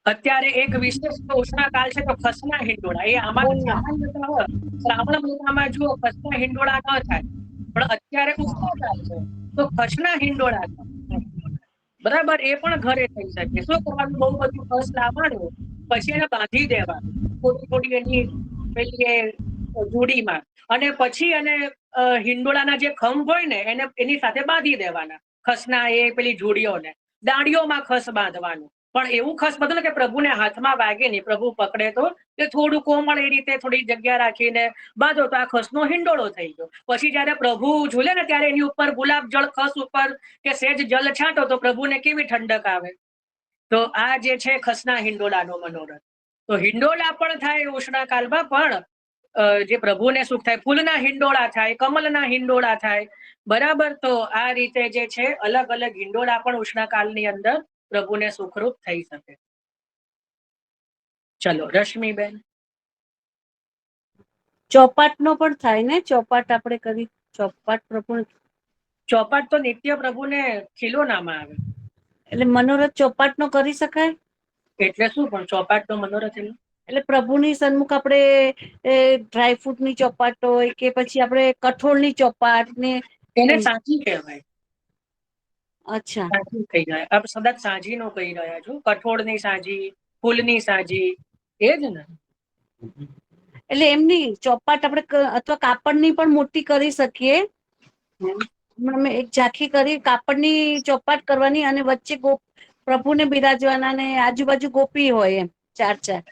અત્યારે એક વિશેષ ઉષ્ણકાલ છે તો ખસના હિંડોળા, એ આમાં શ્રાવણ મહિનામાં જુઓ ખસના હિંડોળા ન થાય, પણ અત્યારે ઉષ્ણકાલ છે તો ખસના હિંડોળા થાય. બરાબર, એ પણ ઘરે થઈ શકે. શું કરવાનું? બહુ બધું ખસ લાવવાનું, પછી એને બાંધી દેવાનું થોડી થોડી એની પેલી જોડીમાં, અને પછી એને હિંડોળાના જે ખંભ હોય ને એને એની સાથે બાંધી દેવાના. ખસના એ પેલી જોડીઓને દાંડીઓમાં ખસ બાંધવાનું, પણ એવું ખસ બધું કે પ્રભુને હાથમાં વાગે નહીં, પ્રભુ પકડે તો એ થોડું કોમળ એ રીતે થોડી જગ્યા રાખીને બાંધો તો આ ખસનો હિંડોળો થઈ ગયો. પછી જયારે પ્રભુ ઝૂલે ને ત્યારે એની ઉપર ગુલાબ જળ ખસ ઉપર કે સેજ જલ છાંટો તો પ્રભુને કેવી ઠંડક આવે. તો આ જે છે ખસના હિંડોળાનો મનોરથ. તો હિંડોળા પણ થાય ઉષ્ણકાલમાં, પણ જે પ્રભુને સુખ થાય, ફૂલના હિંડોળા થાય, કમલના હિંડોળા થાય. બરાબર, તો આ રીતે જે છે અલગ અલગ હિંડોળા પણ ઉષ્ણકાલની અંદર પ્રભુને સુખરૂપ થઈ શકે. ચલો, રશ્મિબેન. ચોપાટનો પણ થાય ને? ચોપાટ આપણે કરી, ચોપાટ પ્રભુ, ચોપાટ તો નિત્ય પ્રભુને ખીલોનામાં આવે. એટલે મનોરથ ચોપાટનો કરી શકાય. એટલે શું? પણ ચોપાટનો મનોરથ એટલે પ્રભુની સન્મુખ આપણે ડ્રાયફ્રૂટની ચોપાટ હોય, કે પછી આપણે કઠોળની ચોપાટ ને એને સાચી કહેવાય. અચ્છા, સાચી થઈ જાય. આપ સદા સાંજી નો કહી રહ્યા છો. કઠોળની સાંજી, ફૂલની સાંજી, એ જ ને? એટલે એમની ચોપાટ આપણે અથવા કાપડની પણ મોટી કરી શકીએ. મેં એક ઝાંખી કરી, કાપડની ચોપાટ કરવાની, અને વચ્ચે પ્રભુને બિરાજવાના, ને આજુબાજુ ગોપી હોય એમ 4-4.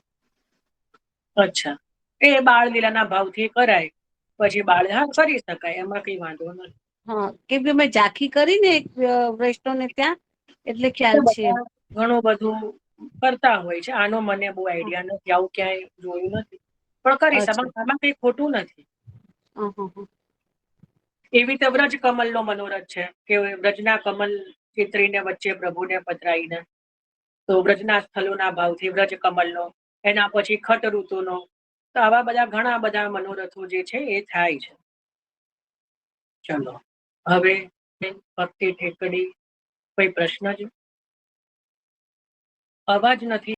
અચ્છા, એ બાળ લીલાના ભાવથી કરાય. પછી બાળ, હા, કરી શકાય, એમાં કઈ વાંધો નથી. હા, કેમ કે મેં ઝાંખી કરી ને એક વૈષ્ણવને ત્યાં, એટલે ખ્યાલ છે. ઘણું બધું કરતા હોય છે. આનો મને બહુ આઈડિયા નથી, આવું ક્યાંય જોયું નથી, પણ કરી શકે. આમાં કઈ ખોટું નથી. એવી રીતે વ્રજ કમલનો મનોરથ છે, કે વ્રજના કમલ ચિત્રીને વચ્ચે પ્રભુને પધરાઈને, તો વ્રજના સ્થળોના ભાવથી વ્રજ કમલનો. એના પછી ખટ ઋતુનો. તો આવા બધા ઘણા બધા મનોરથો જે છે એ થાય છે. ચલો, હવે ભક્તિ ઠેકડી, કોઈ પ્રશ્ન છે? અવાજ નથી.